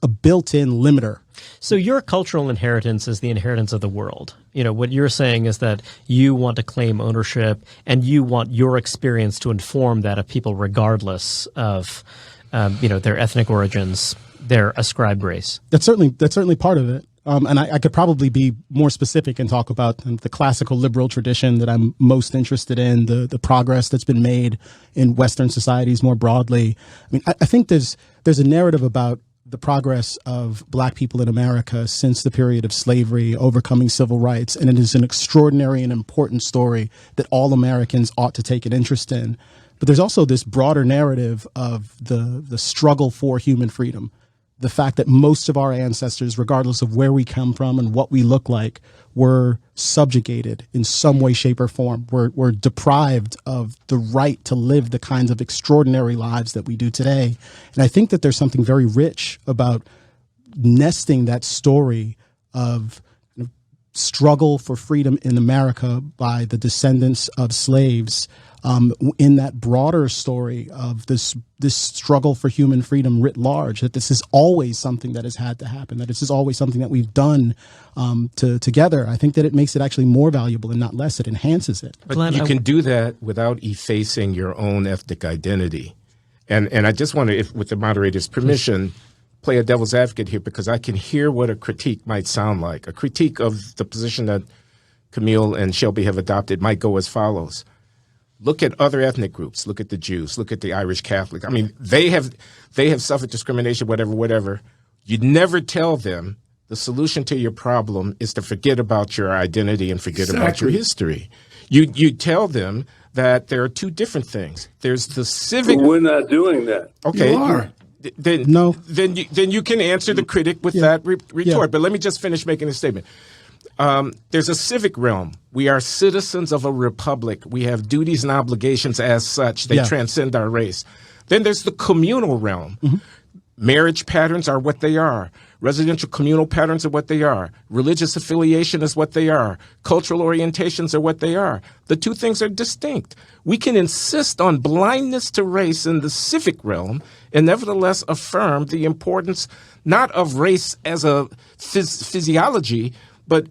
a built-in limiter. So your cultural inheritance is the inheritance of the world. What you're saying is that you want to claim ownership and you want your experience to inform that of people regardless of, their ethnic origins, their ascribed race. That's certainly part of it. And I could probably be more specific and talk about the classical liberal tradition that I'm most interested in, the progress that's been made in Western societies more broadly. I mean, I think there's a narrative about the progress of black people in America since the period of slavery, overcoming civil rights, and it is an extraordinary and important story that all Americans ought to take an interest in. But there's also this broader narrative of the struggle for human freedom. The fact that most of our ancestors, regardless of where we come from and what we look like, were subjugated in some way, shape, or form. We're deprived of the right to live the kinds of extraordinary lives that we do today. And I think that there's something very rich about nesting that story of struggle for freedom in America by the descendants of slaves in that broader story of this struggle for human freedom writ large, that this is always something that has had to happen, that this is always something that we've done together. I think that it makes it actually more valuable and not less. It enhances it. But Glenn, you can do that without effacing your own ethnic identity. And I just want to, with the moderator's permission, play a devil's advocate here, because I can hear what a critique might sound like. A critique of the position that Camille and Shelby have adopted might go as follows. Look at other ethnic groups. Look at the Jews. Look at the Irish Catholic. I mean, they have suffered discrimination, whatever. You never tell them the solution to your problem is to forget about your identity and forget about your history. You tell them that there are two different things. There's the civic. But we're not doing that. Okay. You are. Then you can answer the critic with that retort. Yeah. But let me just finish making a statement. There's a civic realm. We are citizens of a republic. We have duties and obligations as such. They transcend our race. Then there's the communal realm. Mm-hmm. Marriage patterns are what they are. Residential communal patterns are what they are. Religious affiliation is what they are. Cultural orientations are what they are. The two things are distinct. We can insist on blindness to race in the civic realm and nevertheless affirm the importance not of race as a physiognomy, but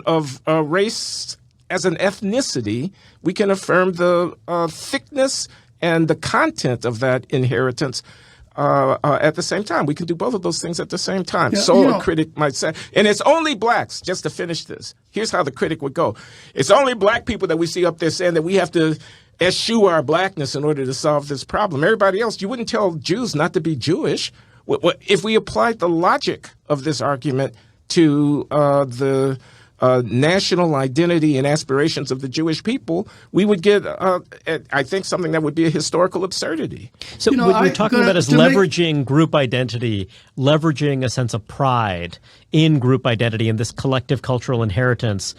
of race as an ethnicity. We can affirm the thickness and the content of that inheritance at the same time. We can do both of those things at the same time. Yeah, So a critic might say, and it's only blacks, just to finish this. Here's how the critic would go. It's only black people that we see up there saying that we have to eschew our blackness in order to solve this problem. Everybody else, you wouldn't tell Jews not to be Jewish. If we applied the logic of this argument to the national identity and aspirations of the Jewish people, we would get, I think, something that would be a historical absurdity. So what we're talking about is leveraging group identity, leveraging a sense of pride in group identity and this collective cultural inheritance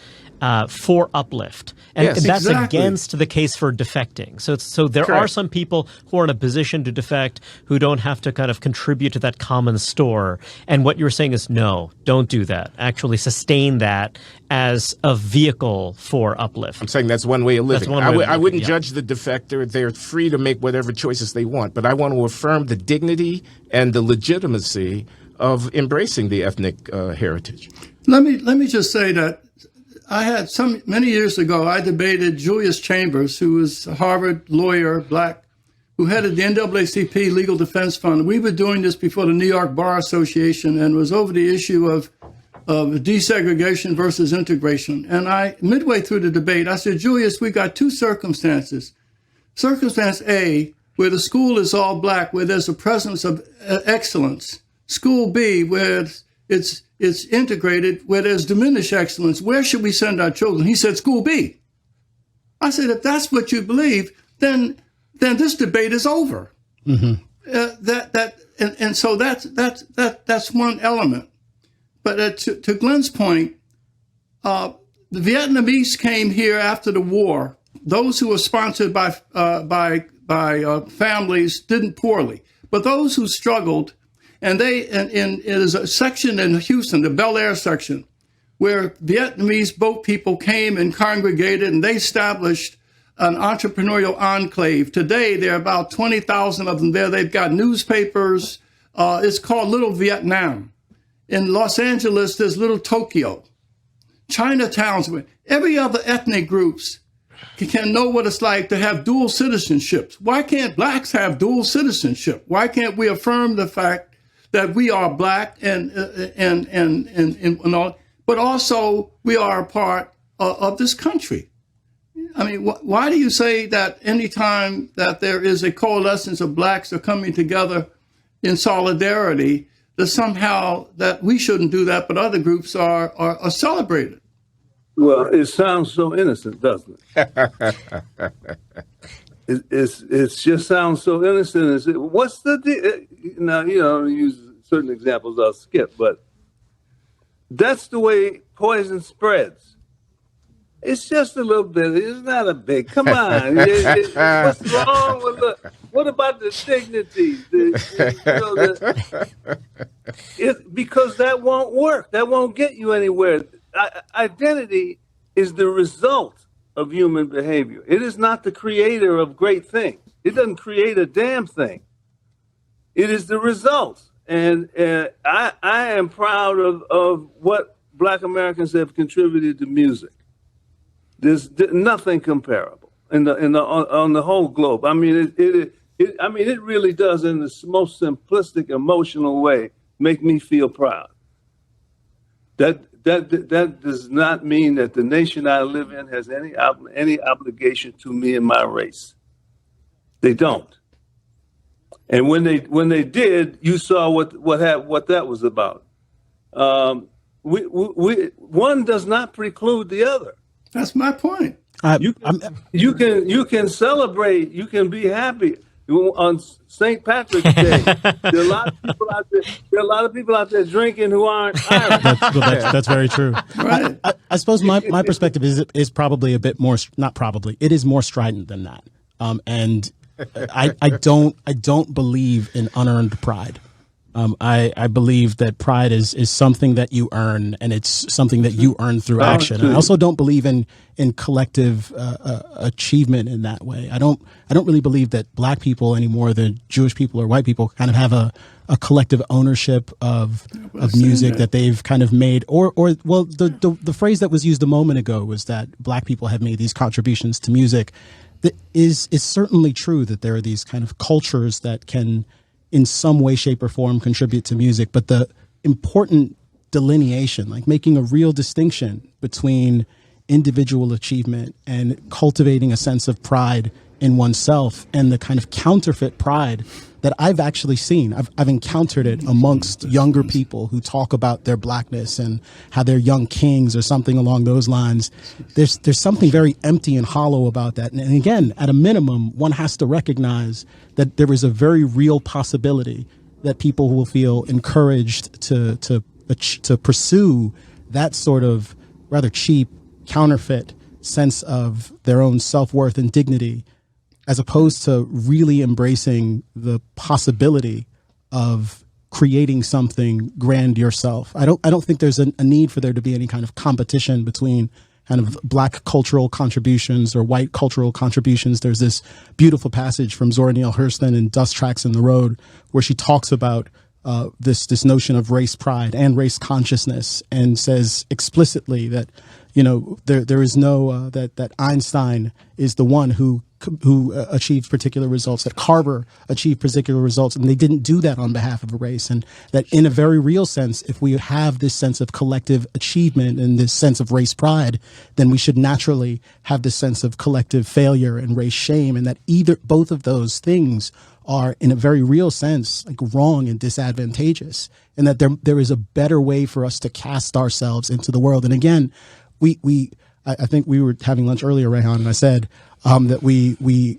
for uplift. And Yes, that's exactly. against the case for defecting. So there are Correct. some people who are in a position to defect who don't have to kind of contribute to that common store. And what you're saying is, no, don't do that. Actually sustain that as a vehicle for uplift. I'm saying that's one way of living. That's one way of I living, wouldn't yeah. judge the defector. They're free to make whatever choices they want. But I want to affirm the dignity and the legitimacy of embracing the ethnic heritage. Let me just say that I had many years ago, I debated Julius Chambers, who was a Harvard lawyer, black, who headed the NAACP Legal Defense Fund. We were doing this before the New York Bar Association, and it was over the issue of desegregation versus integration. And midway through the debate, I said, Julius, we got two circumstances. Circumstance A, where the school is all black, where there's a presence of excellence. School B, where it's integrated, where there's diminished excellence. Where should we send our children? He said, School B. I said, if that's what you believe, then this debate is over. Mm-hmm. So that's one element. But to Glenn's point, the Vietnamese came here after the war. Those who were sponsored by families didn't poorly, but those who struggled. And there's a section in Houston, the Bel Air section, where Vietnamese boat people came and congregated, and they established an entrepreneurial enclave. Today, there are about 20,000 of them there. They've got newspapers. It's called Little Vietnam. In Los Angeles, there's Little Tokyo. Chinatowns, every other ethnic groups can know what it's like to have dual citizenships. Why can't blacks have dual citizenship? Why can't we affirm the fact that we are black and all, but also we are a part of this country? I mean, why do you say that anytime that there is a coalescence of blacks are coming together in solidarity, that somehow that we shouldn't do that, but other groups are celebrated? Well, it sounds so innocent, doesn't it? It just sounds so innocent. What's the now? Use certain examples I'll skip, but that's the way poison spreads. It's just a little bit. It's not a big. Come on, what's wrong with what about the dignity? Because that won't work. That won't get you anywhere. Identity is the result of human behavior. It is not the creator of great things. It doesn't create a damn thing. It is the result. And I am proud of what Black Americans have contributed to music. There's nothing comparable on the whole globe. I mean, it really does, in the most simplistic, emotional way, make me feel proud. That does not mean that the nation I live in has any obligation to me and my race. They don't. And when they did, you saw what that was about. One does not preclude the other. That's my point. You can celebrate. You can be happy on St. Patrick's Day. There are a lot of people out there drinking who aren't Irish. That's very true. Right. I suppose my perspective is probably a bit more, not probably, it is more strident than that. And I don't believe in unearned pride. I believe that pride is something that you earn, and it's something that you earn through action. And I also don't believe in collective achievement in that way. I don't really believe that Black people any more than Jewish people or white people kind of have a collective ownership of music that they've kind of made, or the phrase that was used a moment ago was that Black people have made these contributions to music. That is certainly true, that there are these kind of cultures that can in some way, shape, or form contribute to music. But the important delineation, like making a real distinction between individual achievement and cultivating a sense of pride in oneself, and the kind of counterfeit pride that I've actually seen. I've encountered it amongst younger people who talk about their blackness and how they're young kings or something along those lines. There's something very empty and hollow about that. And again, at a minimum, one has to recognize that there is a very real possibility that people will feel encouraged to pursue that sort of rather cheap, counterfeit sense of their own self-worth and dignity, as opposed to really embracing the possibility of creating something grand yourself. I don't think there's a need for there to be any kind of competition between kind of black cultural contributions or white cultural contributions. There's this beautiful passage from Zora Neale Hurston in Dust Tracks in the Road where she talks about this notion of race pride and race consciousness, and says explicitly that, you know, there is no that Einstein is the one who achieved particular results, that Carver achieved particular results, and they didn't do that on behalf of a race. And that in a very real sense, if we have this sense of collective achievement and this sense of race pride, then we should naturally have this sense of collective failure and race shame, and that both of those things are in a very real sense like wrong and disadvantageous, and that there is a better way for us to cast ourselves into the world. And again, I think we were having lunch earlier, Rehan, and I said that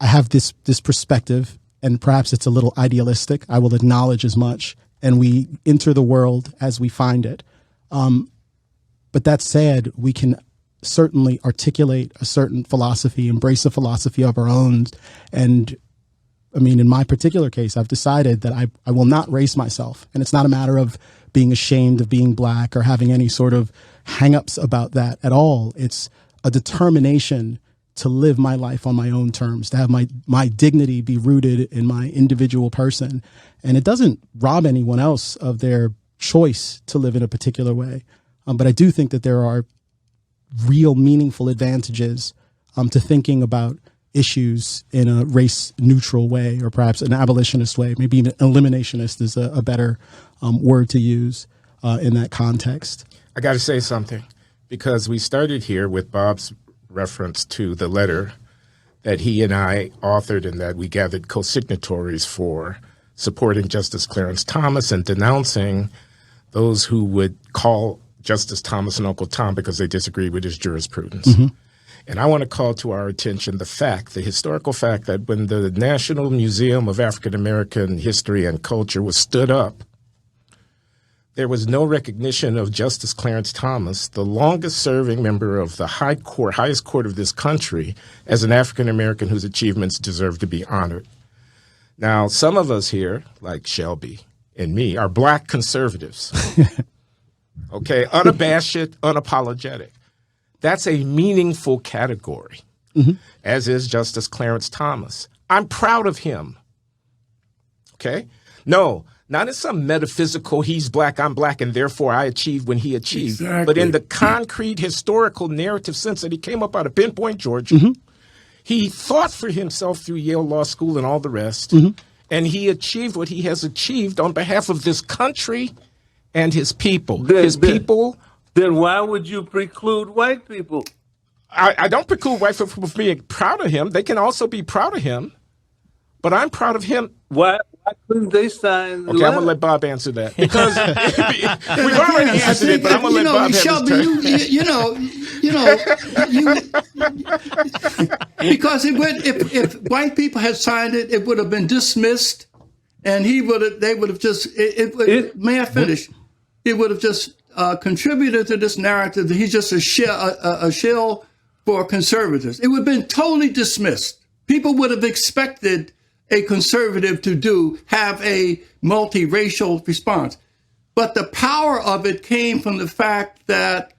I have this perspective, and perhaps it's a little idealistic. I will acknowledge as much, and we enter the world as we find it. But that said, we can certainly articulate a certain philosophy, embrace a philosophy of our own. And I mean, in my particular case, I've decided that I will not race myself. And it's not a matter of being ashamed of being black or having any sort of hang-ups about that at all. It's a determination to live my life on my own terms, to have my dignity be rooted in my individual person. And it doesn't rob anyone else of their choice to live in a particular way. But I do think that there are real meaningful advantages to thinking about issues in a race neutral way, or perhaps an abolitionist way. Maybe even eliminationist is a better word to use in that context. I got to say something, because we started here with Bob's reference to the letter that he and I authored and that we gathered co-signatories for, supporting Justice Clarence Thomas and denouncing those who would call Justice Thomas and Uncle Tom because they disagree with his jurisprudence. Mm-hmm. And I want to call to our attention the historical fact that when the National Museum of African American History and Culture was stood up, there was no recognition of Justice Clarence Thomas, the longest-serving member of the highest court of this country, as an African American whose achievements deserve to be honored. Now, some of us here, like Shelby and me, are black conservatives. Okay, unabashed, unapologetic. That's a meaningful category, as is Justice Clarence Thomas. I'm proud of him. Okay? No, not in some metaphysical, he's black, I'm black, and therefore I achieved when he achieved. Exactly. But in the concrete historical narrative sense that he came up out of Pinpoint, Georgia. Mm-hmm. He thought for himself through Yale Law School and all the rest, and he achieved what he has achieved on behalf of this country and his people. Then why would you preclude white people? I don't preclude white people from being proud of him. They can also be proud of him, but I'm proud of him. Why couldn't they sign the letter? I'm going to let Bob answer that, because we've already answered it, but I'm going to let Bob Shelby, have his turn. Because if white people had signed it, it would have been dismissed, and they would have just, may I finish? It would have just contributed to this narrative that he's just a shill for conservatives. It would have been totally dismissed. People would have expected a conservative to have a multiracial response. But the power of it came from the fact that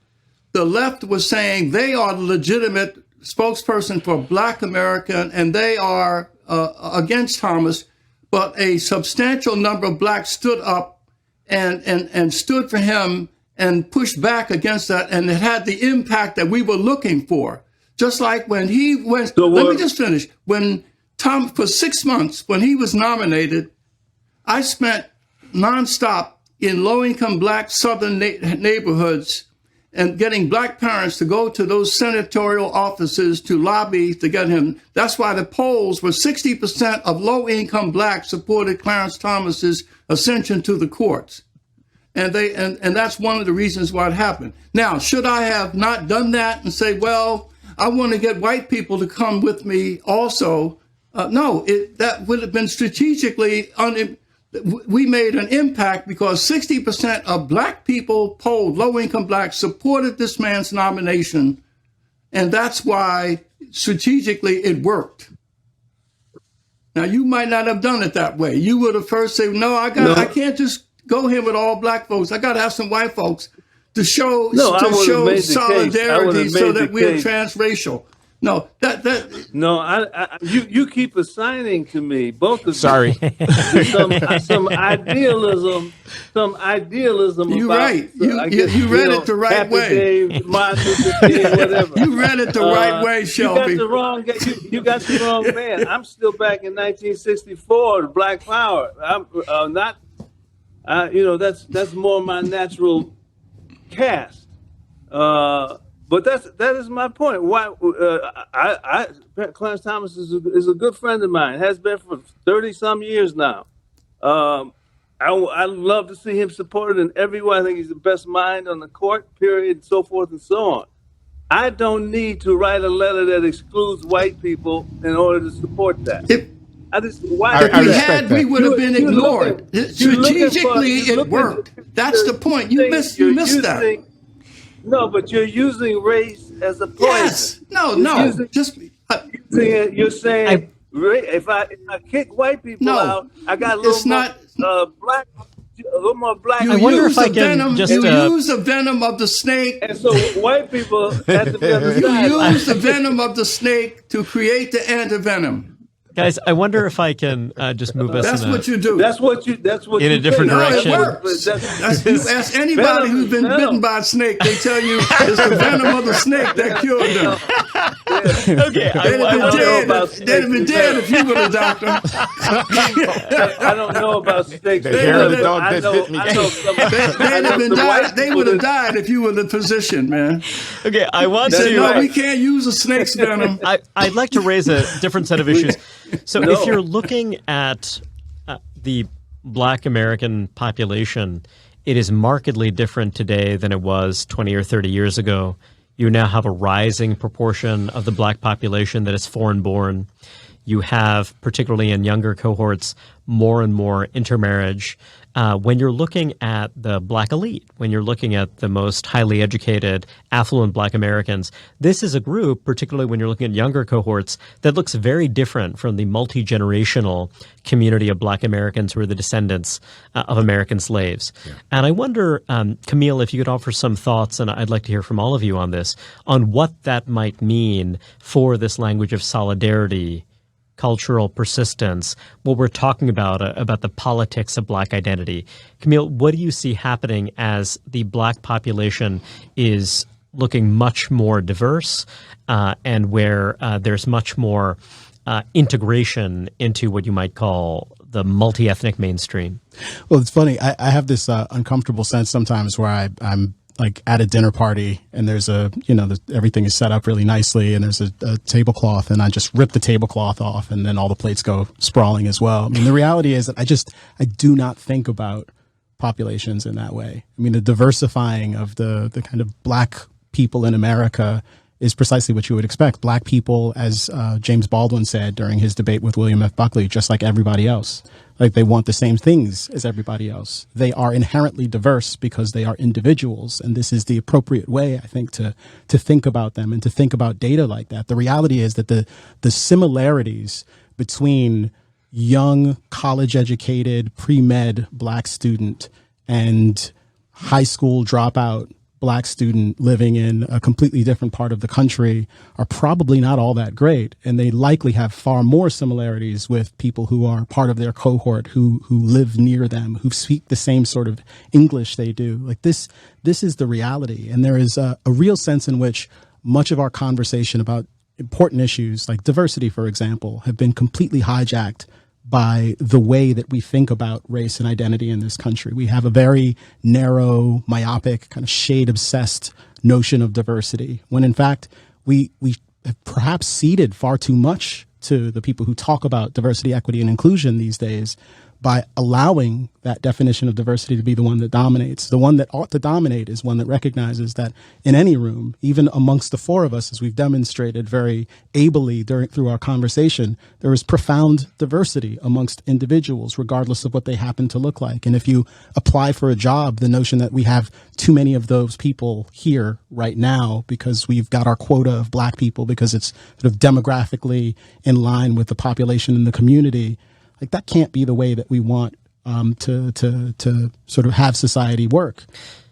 the left was saying they are the legitimate spokesperson for Black America, and they are against Thomas. But a substantial number of blacks stood up and stood for him and pushed back against that, and it had the impact that we were looking for. Just like when he went, let me just finish. When Tom, for 6 months, when he was nominated, I spent nonstop in low-income black southern neighborhoods and getting black parents to go to those senatorial offices to lobby to get him. That's why the polls were 60% of low-income blacks supported Clarence Thomas's ascension to the courts. And that's one of the reasons why it happened. Now, should I have not done that and say, well, I want to get white people to come with me also? No, that would have been strategically we made an impact because 60% of black people polled, low-income blacks, supported this man's nomination. And that's why strategically it worked. Now, you might not have done it that way. You would have first said, no, I can't just go here with all black folks. I got to have some white folks to show solidarity so that we're transracial. No, you keep assigning to me, both of you. Sorry. some idealism. You're about, right. You read it the right Happy way. Day, Martin Luther King, whatever. You read it the right way, Shelby. You got the wrong man. I'm still back in 1964, Black Power. I'm not. That's more my natural cast. But that is my point. Why Clarence Thomas is a good friend of mine. Has been for 30 some years now. I love to see him supported in every way. I think he's the best mind on the court. Period. And so forth and so on. I don't need to write a letter that excludes white people in order to support that. If we would have been ignored. Strategically, it worked. That's the point. You missed that. No, but you're using race as a poison. Yes. No. You're saying if I kick white people out, I got a little more black. I wonder if I can just use the venom of the snake, and so white people have to be on the side. You use the venom of the snake to create the antivenom. Guys, I wonder if I can just move us. That's what you do. That's what in a different direction. It works. You ask anybody who's been bitten by a snake, they tell you it's the venom of the snake that killed them. Okay, They'd have been dead if you were the doctor. I don't know about snakes. They would have died if you were the physician, man. Okay, I want to. No, we can't use a snake's venom. I'd like to raise a different set of issues. So if you're looking at the Black American population, it is markedly different today than it was 20 or 30 years ago. You now have a rising proportion of the Black population that is foreign-born. You have, particularly in younger cohorts, more and more intermarriage. When you're looking at the Black elite, when you're looking at the most highly educated, affluent Black Americans, this is a group, particularly when you're looking at younger cohorts, that looks very different from the multi-generational community of Black Americans who are the descendants of American slaves. Yeah. And I wonder, Camille, if you could offer some thoughts, and I'd like to hear from all of you on this, on what that might mean for this language of solidarity, cultural persistence, what we're talking about the politics of Black identity. Camille, what do you see happening as the Black population is looking much more diverse and where there's much more integration into what you might call the multi-ethnic mainstream? Well, it's funny. I have this uncomfortable sense sometimes where I'm like at a dinner party and there's everything is set up really nicely and there's a tablecloth and I just rip the tablecloth off and then all the plates go sprawling as well. I mean, the reality is that I do not think about populations in that way. I mean, the diversifying of the kind of Black people in America is precisely what you would expect. Black people, as James Baldwin said during his debate with William F. Buckley, just like everybody else. Like, they want the same things as everybody else. They are inherently diverse because they are individuals, and this is the appropriate way, I think, to think about them and to think about data like that. The reality is that the similarities between young, college-educated, pre-med Black student and high school dropout Black student living in a completely different part of the country are probably not all that great. And they likely have far more similarities with people who are part of their cohort, who live near them, who speak the same sort of English they do. Like this is the reality. And there is a real sense in which much of our conversation about important issues like diversity, for example, have been completely hijacked by the way that we think about race and identity in this country. We have a very narrow, myopic, kind of shade-obsessed notion of diversity, when in fact we have perhaps ceded far too much to the people who talk about diversity, equity, and inclusion these days by allowing that definition of diversity to be the one that dominates. The one that ought to dominate is one that recognizes that in any room, even amongst the four of us, as we've demonstrated very ably through our conversation, there is profound diversity amongst individuals, regardless of what they happen to look like. And if you apply for a job, the notion that we have too many of those people here right now because we've got our quota of black people because it's sort of demographically in line with the population in the community, like that can't be the way that we want to sort of have society work.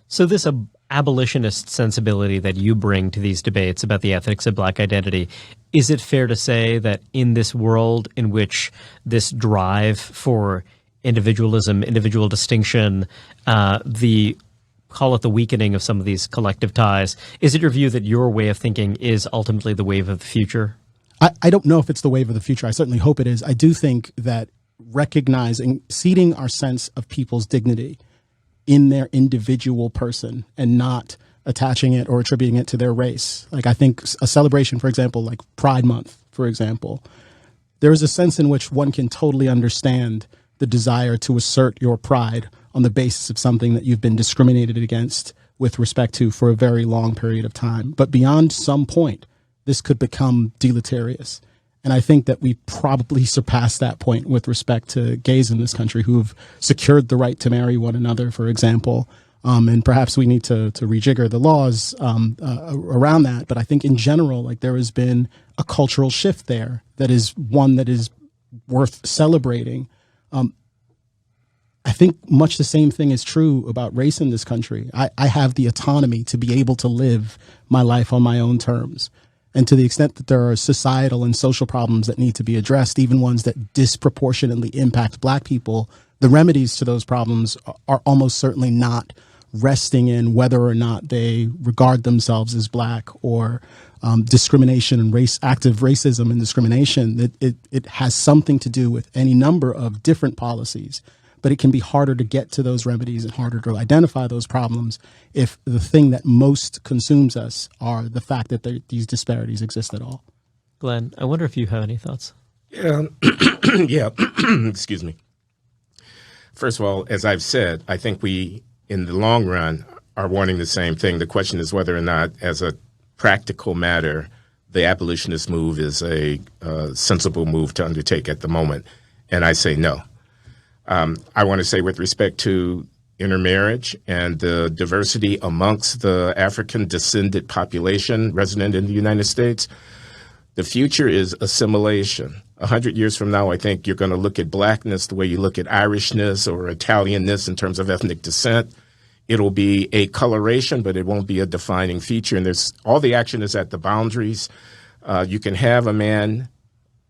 So this abolitionist sensibility that you bring to these debates about the ethics of black identity, is it fair to say that in this world in which this drive for individualism, individual distinction, call it the weakening of some of these collective ties, is it your view that your way of thinking is ultimately the wave of the future? I don't know if it's the wave of the future. I certainly hope it is. I do think that recognizing, seating our sense of people's dignity in their individual person and not attaching it or attributing it to their race. Like I think a celebration, for example, like Pride Month, for example, there is a sense in which one can totally understand the desire to assert your pride on the basis of something that you've been discriminated against with respect to for a very long period of time. But beyond some point, this could become deleterious. And I think that we probably surpassed that point with respect to gays in this country who have secured the right to marry one another, for example. And perhaps we need to rejigger the laws around that. But I think in general, like there has been a cultural shift there that is one that is worth celebrating. I think much the same thing is true about race in this country. I have the autonomy to be able to live my life on my own terms. And to the extent that there are societal and social problems that need to be addressed, even ones that disproportionately impact black people, the remedies to those problems are almost certainly not resting in whether or not they regard themselves as black or discrimination and active racism and discrimination. It has something to do with any number of different policies. But it can be harder to get to those remedies and harder to identify those problems if the thing that most consumes us are the fact that these disparities exist at all. Glenn, I wonder if you have any thoughts. Yeah. Yeah. Excuse me. First of all, as I've said, I think we, in the long run, are wanting the same thing. The question is whether or not, as a practical matter, the abolitionist move is a sensible move to undertake at the moment. And I say no. I want to say with respect to intermarriage and the diversity amongst the African descended population resident in the United States, the future is assimilation. 100 years from now, I think you're going to look at blackness the way you look at Irishness or Italianness in terms of ethnic descent. It'll be a coloration, but it won't be a defining feature. And all the action is at the boundaries. You can have a man,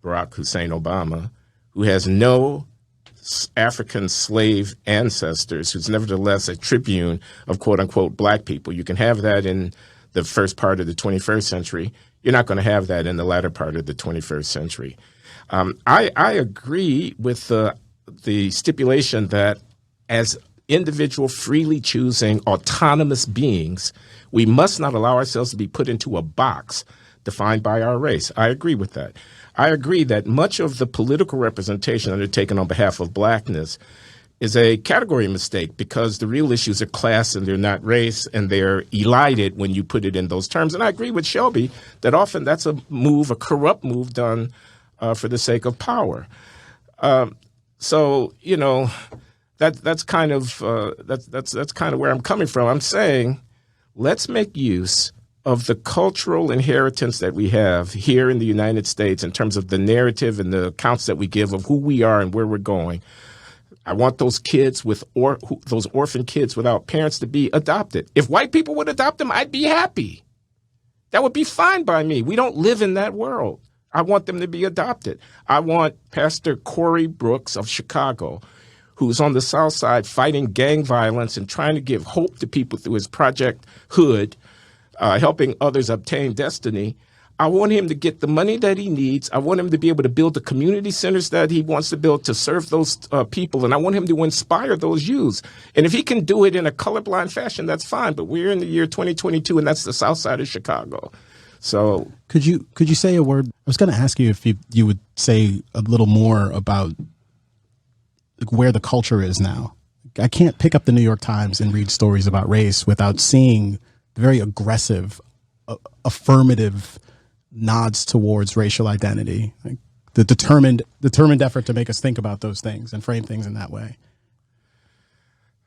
Barack Hussein Obama, who has no African slave ancestors, who's nevertheless a tribune of quote unquote black people. You can have that in the first part of the 21st century. You're not going to have that in the latter part of the 21st century. I agree with the stipulation that as individual freely choosing autonomous beings, we must not allow ourselves to be put into a box defined by our race. I agree with that. I agree that much of the political representation undertaken on behalf of blackness is a category mistake because the real issues are class and they're not race, and they're elided when you put it in those terms. And I agree with Shelby that often that's a corrupt move done for the sake of power. So, you know, that's kind of where I'm coming from. I'm saying let's make use of the cultural inheritance that we have here in the United States in terms of the narrative and the accounts that we give of who we are and where we're going. I want those kids those orphan kids without parents to be adopted. If white people would adopt them, I'd be happy. That would be fine by me. We don't live in that world. I want them to be adopted. I want Pastor Corey Brooks of Chicago, who's on the South Side fighting gang violence and trying to give hope to people through his Project Hood, helping others obtain destiny. I want him to get the money that he needs. I want him to be able to build the community centers that he wants to build to serve those people. And I want him to inspire those youths. And if he can do it in a colorblind fashion, that's fine. But we're in the year 2022, and that's the south side of Chicago. So could you say a word? I was going to ask you if you would say a little more about where the culture is now. I can't pick up the New York Times and read stories about race without seeing the very aggressive, affirmative nods towards racial identity, like the determined effort to make us think about those things and frame things in that way.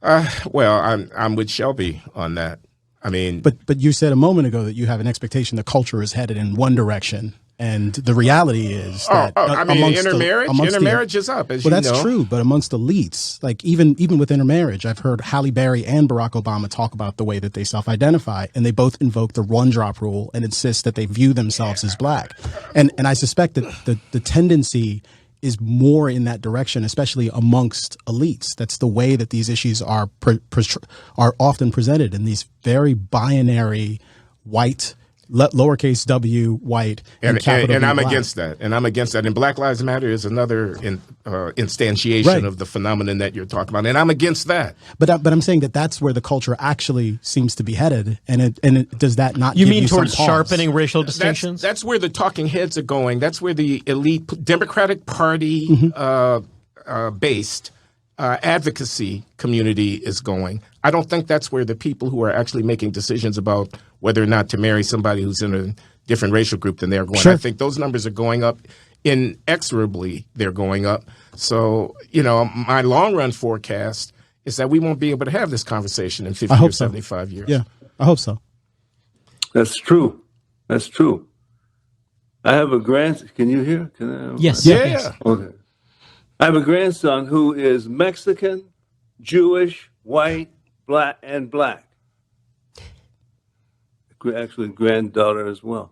Well, I'm with Shelby on that. I mean, but you said a moment ago that you have an expectation the culture is headed in one direction, and the reality is that I mean, intermarriage is up. As well, you that's know. true. But amongst elites, like even with intermarriage, I've heard Halle Berry and Barack Obama talk about the way that they self-identify, and they both invoke the one-drop rule and insist that they view themselves as black. And I suspect that the tendency is more in that direction, especially amongst elites. That's the way that these issues are often presented in these very binary white, lowercase w white, and capital and B I'm black. against that. And I'm against that. And Black Lives Matter is another instantiation Right. of the phenomenon that you're talking about. And I'm against that. But I'm saying that that's where the culture actually seems to be headed, and does that not? You give mean some towards pause? sharpening racial distinctions? That's where the talking heads are going. That's where the elite Democratic Party based advocacy community is going. I don't think that's where the people who are actually making decisions about whether or not to marry somebody who's in a different racial group than they're going. Sure. I think those numbers are going up. Inexorably, they're going up. So, my long run forecast is that we won't be able to have this conversation in 50 I or hope so. 75 years. Yeah, I hope so. That's true. That's true. I have a grandson. Can you hear? Yes. Yeah. Yes. Okay. I have a grandson who is Mexican, Jewish, white, black, and black. Actually, granddaughter as well.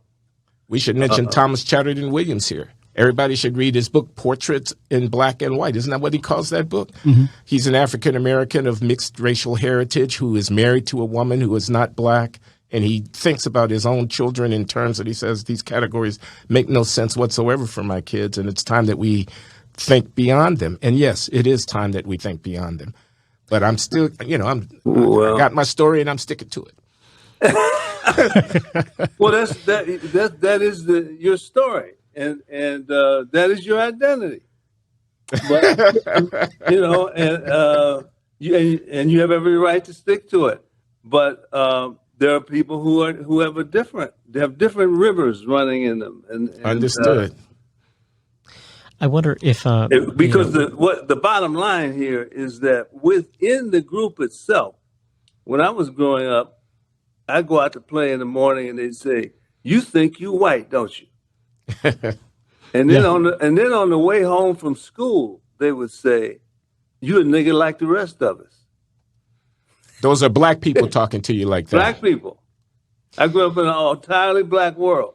We should mention Thomas Chatterton Williams here. Everybody should read his book, Portraits in Black and White. Isn't that what he calls that book? Mm-hmm. He's an African-American of mixed racial heritage who is married to a woman who is not black. And he thinks about his own children in terms that he says these categories make no sense whatsoever for my kids. And it's time that we think beyond them. And yes, it is time that we think beyond them. But I'm still, I got my story and I'm sticking to it. Well, that is your story, and that is your identity. But and you have every right to stick to it. But there are people who have different rivers running in them. And Understood. I wonder if because the bottom line here is that within the group itself, when I was growing up, I go out to play in the morning and they'd say, "You think you white, don't you?" And then on the way home from school, they would say, "You a nigga like the rest of us." Those are black people talking to you like that. Black people. I grew up in an entirely black world.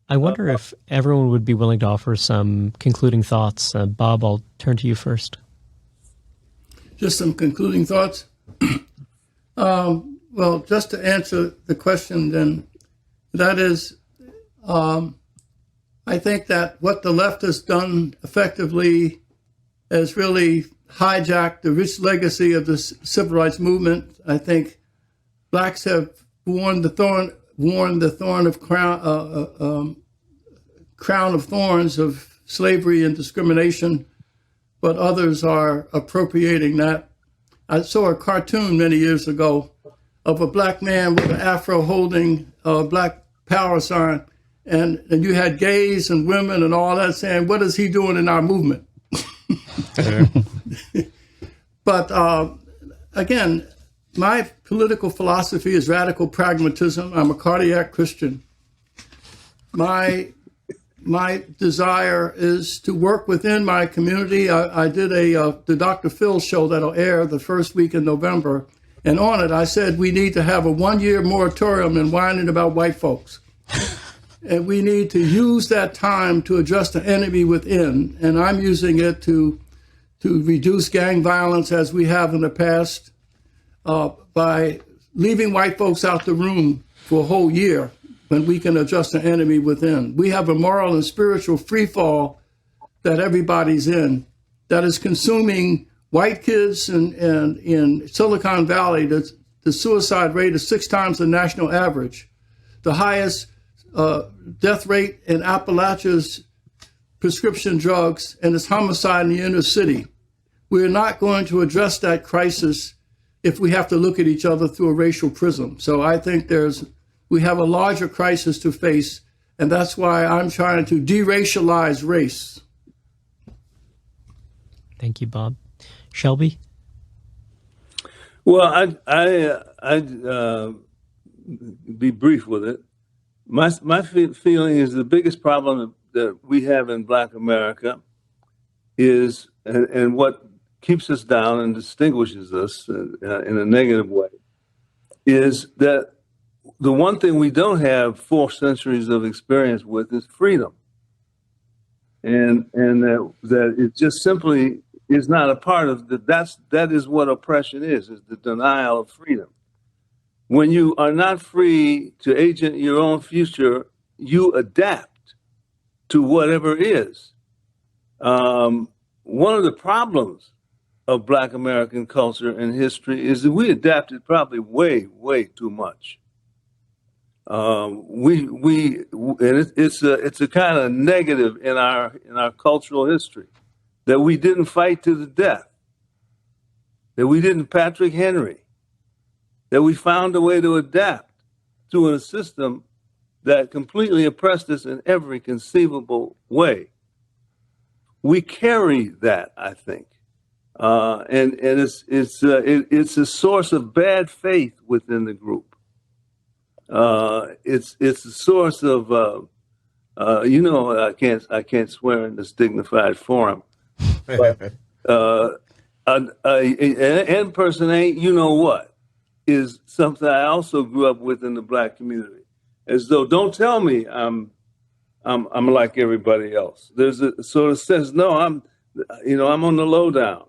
I wonder if everyone would be willing to offer some concluding thoughts. Bob, I'll turn to you first. Just some concluding thoughts. Well, just to answer the question, then, that is, I think that what the left has done effectively has really hijacked the rich legacy of the civil rights movement. I think blacks have worn the thorn of crown of thorns of slavery and discrimination, but others are appropriating that. I saw a cartoon many years ago of a black man with an afro holding a black power sign, and you had gays and women and all that saying, "What is he doing in our movement?" But again, my political philosophy is radical pragmatism. I'm a cardiac Christian. My desire is to work within my community. I did the Dr. Phil show that'll air the first week in November. And on it, I said we need to have a 1-year moratorium in whining about white folks. And we need to use that time to address the enemy within. And I'm using it to reduce gang violence as we have in the past by leaving white folks out the room for a whole year, when we can address the enemy within. We have a moral and spiritual free fall that everybody's in that is consuming white kids, and in Silicon Valley, the suicide rate is 6 times the national average. The highest death rate in Appalachia's prescription drugs, and it's homicide in the inner city. We're not going to address that crisis if we have to look at each other through a racial prism. So I think we have a larger crisis to face, and that's why I'm trying to deracialize race. Thank you, Bob. Shelby? Well, I'd be brief with it. My feeling is the biggest problem that we have in Black America is, and what keeps us down and distinguishes us in a negative way, is that the one thing we don't have 4 centuries of experience with is freedom, and that it just simply is not a part of that is what oppression is the denial of freedom. When you are not free to agent your own future, you adapt to whatever is. One of the problems of Black American culture and history is that we adapted probably way, way too much. It's a kind of negative in our cultural history that we didn't fight to the death, that we didn't Patrick Henry, that we found a way to adapt to a system that completely oppressed us in every conceivable way. We carry that, I think, and it's a source of bad faith within the group. It's a source of I can't swear in this dignified forum, but an N person ain't you know what is something I also grew up with in the Black community. As though, don't tell me I'm like everybody else. There's a sort of sense, no, I'm on the lowdown.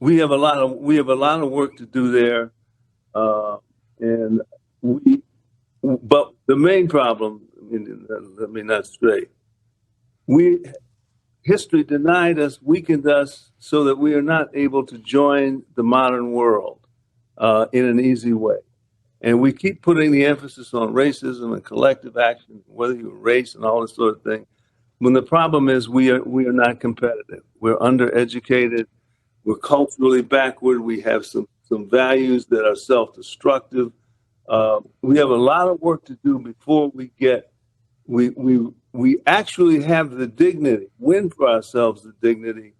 We have a lot of work to do there, but the main problem, let me not stray. History denied us, weakened us, so that we are not able to join the modern world in an easy way. And we keep putting the emphasis on racism and collective action, whether you're race and all this sort of thing, when the problem is we are not competitive. We're undereducated. We're culturally backward. We have some values that are self-destructive. We have a lot of work to do before we actually have the dignity, win for ourselves the dignity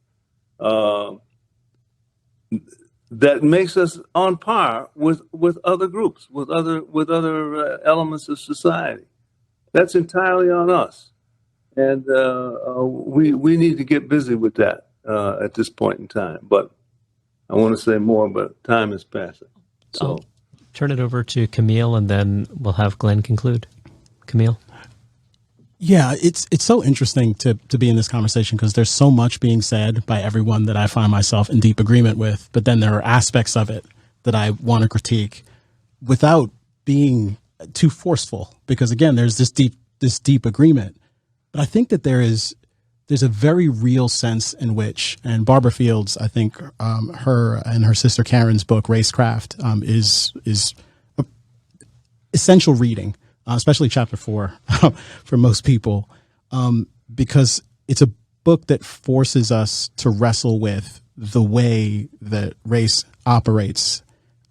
that makes us on par with other groups, with other elements of society. That's entirely on us, and we need to get busy with that at this point in time. But I want to say more, but time is passing. So I'll turn it over to Camille, and then we'll have Glenn conclude. Camille. Yeah, it's so interesting to be in this conversation because there's so much being said by everyone that I find myself in deep agreement with, but then there are aspects of it that I want to critique without being too forceful, because again, there's this deep agreement. But I think that there's a very real sense in which, and Barbara Fields, I think her and her sister Karen's book Racecraft is essential reading. Especially chapter 4 for most people, because it's a book that forces us to wrestle with the way that race operates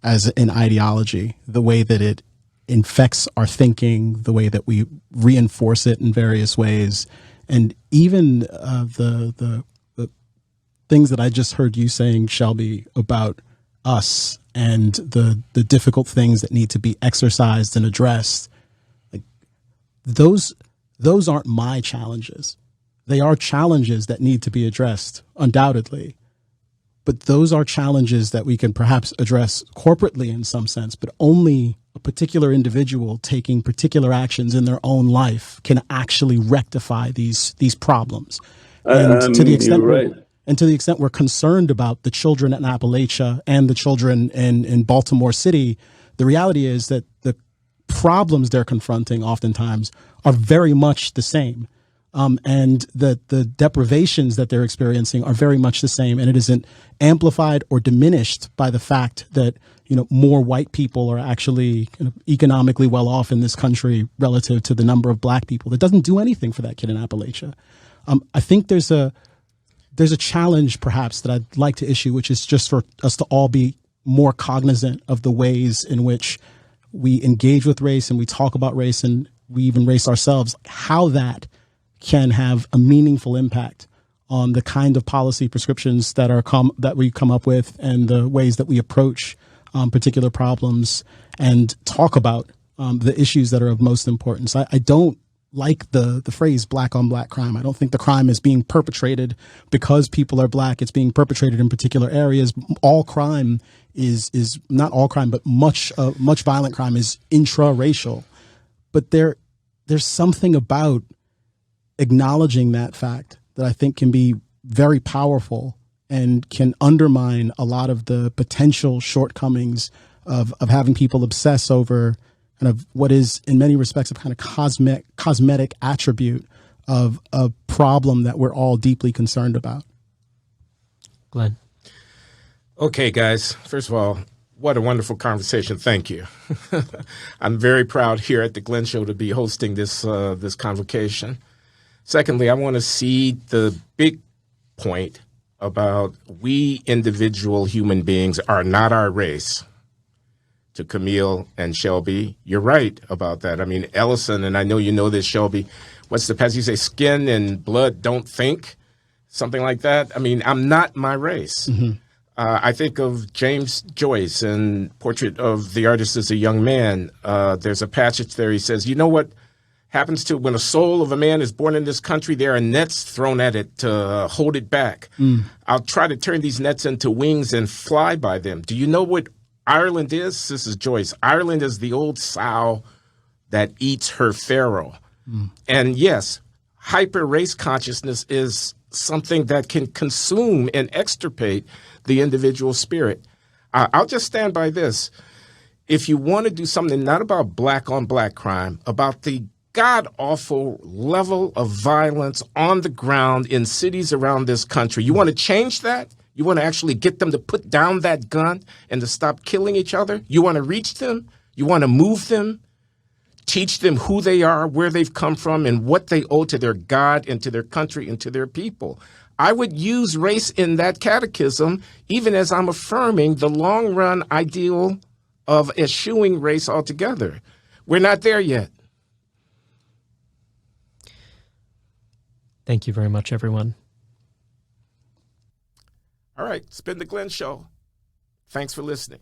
as an ideology, the way that it infects our thinking, the way that we reinforce it in various ways, and even the things that I just heard you saying, Shelby, about us and the difficult things that need to be exercised and addressed. Those aren't my challenges. They are challenges that need to be addressed, undoubtedly. But those are challenges that we can perhaps address corporately in some sense, but only a particular individual taking particular actions in their own life can actually rectify these problems. And to the extent we're concerned about the children in Appalachia and the children in Baltimore City, the reality is that the problems they're confronting oftentimes are very much the same. And the deprivations that they're experiencing are very much the same. And it isn't amplified or diminished by the fact that, more white people are actually economically well off in this country relative to the number of black people. That doesn't do anything for that kid in Appalachia. I think there's a challenge perhaps that I'd like to issue, which is just for us to all be more cognizant of the ways in which we engage with race and we talk about race and we even race ourselves, how that can have a meaningful impact on the kind of policy prescriptions that we come up with and the ways that we approach particular problems and talk about the issues that are of most importance. I don't like the phrase black on black crime. I don't think the crime is being perpetrated because people are black. It's being perpetrated in particular areas. All crime is not all crime, but much violent crime is intra-racial. But there's something about acknowledging that fact that I think can be very powerful and can undermine a lot of the potential shortcomings of having people obsess over kind of what is in many respects a kind of cosmetic attribute of a problem that we're all deeply concerned about. Glenn. Okay, guys. First of all, what a wonderful conversation. Thank you. I'm very proud here at the Glenn Show to be hosting this convocation. Secondly, I want to see the big point about we individual human beings are not our race. To Camille and Shelby, you're right about that. I mean, Ellison, and I know you know this, Shelby, what's the passage you say? Skin and blood don't think, something like that. I mean, I'm not my race. Mm-hmm. I think of James Joyce in Portrait of the Artist as a Young Man. There's a passage there. He says, you know what happens to when a soul of a man is born in this country? There are nets thrown at it to hold it back. I'll try to turn these nets into wings and fly by them. Do you know what Ireland is? This is Joyce. Ireland is the old sow that eats her farrow. And yes, hyper race consciousness is something that can consume and extirpate the individual spirit. I'll just stand by this. If you want to do something not about black on black crime, about the god-awful level of violence on the ground in cities around this country, you want to change that? You want to actually get them to put down that gun and to stop killing each other? You want to reach them? You want to move them? Teach them who they are, where they've come from, and what they owe to their God and to their country and to their people. I would use race in that catechism, even as I'm affirming the long-run ideal of eschewing race altogether. We're not there yet. Thank you very much, everyone. All right, it's been the Glenn Show. Thanks for listening.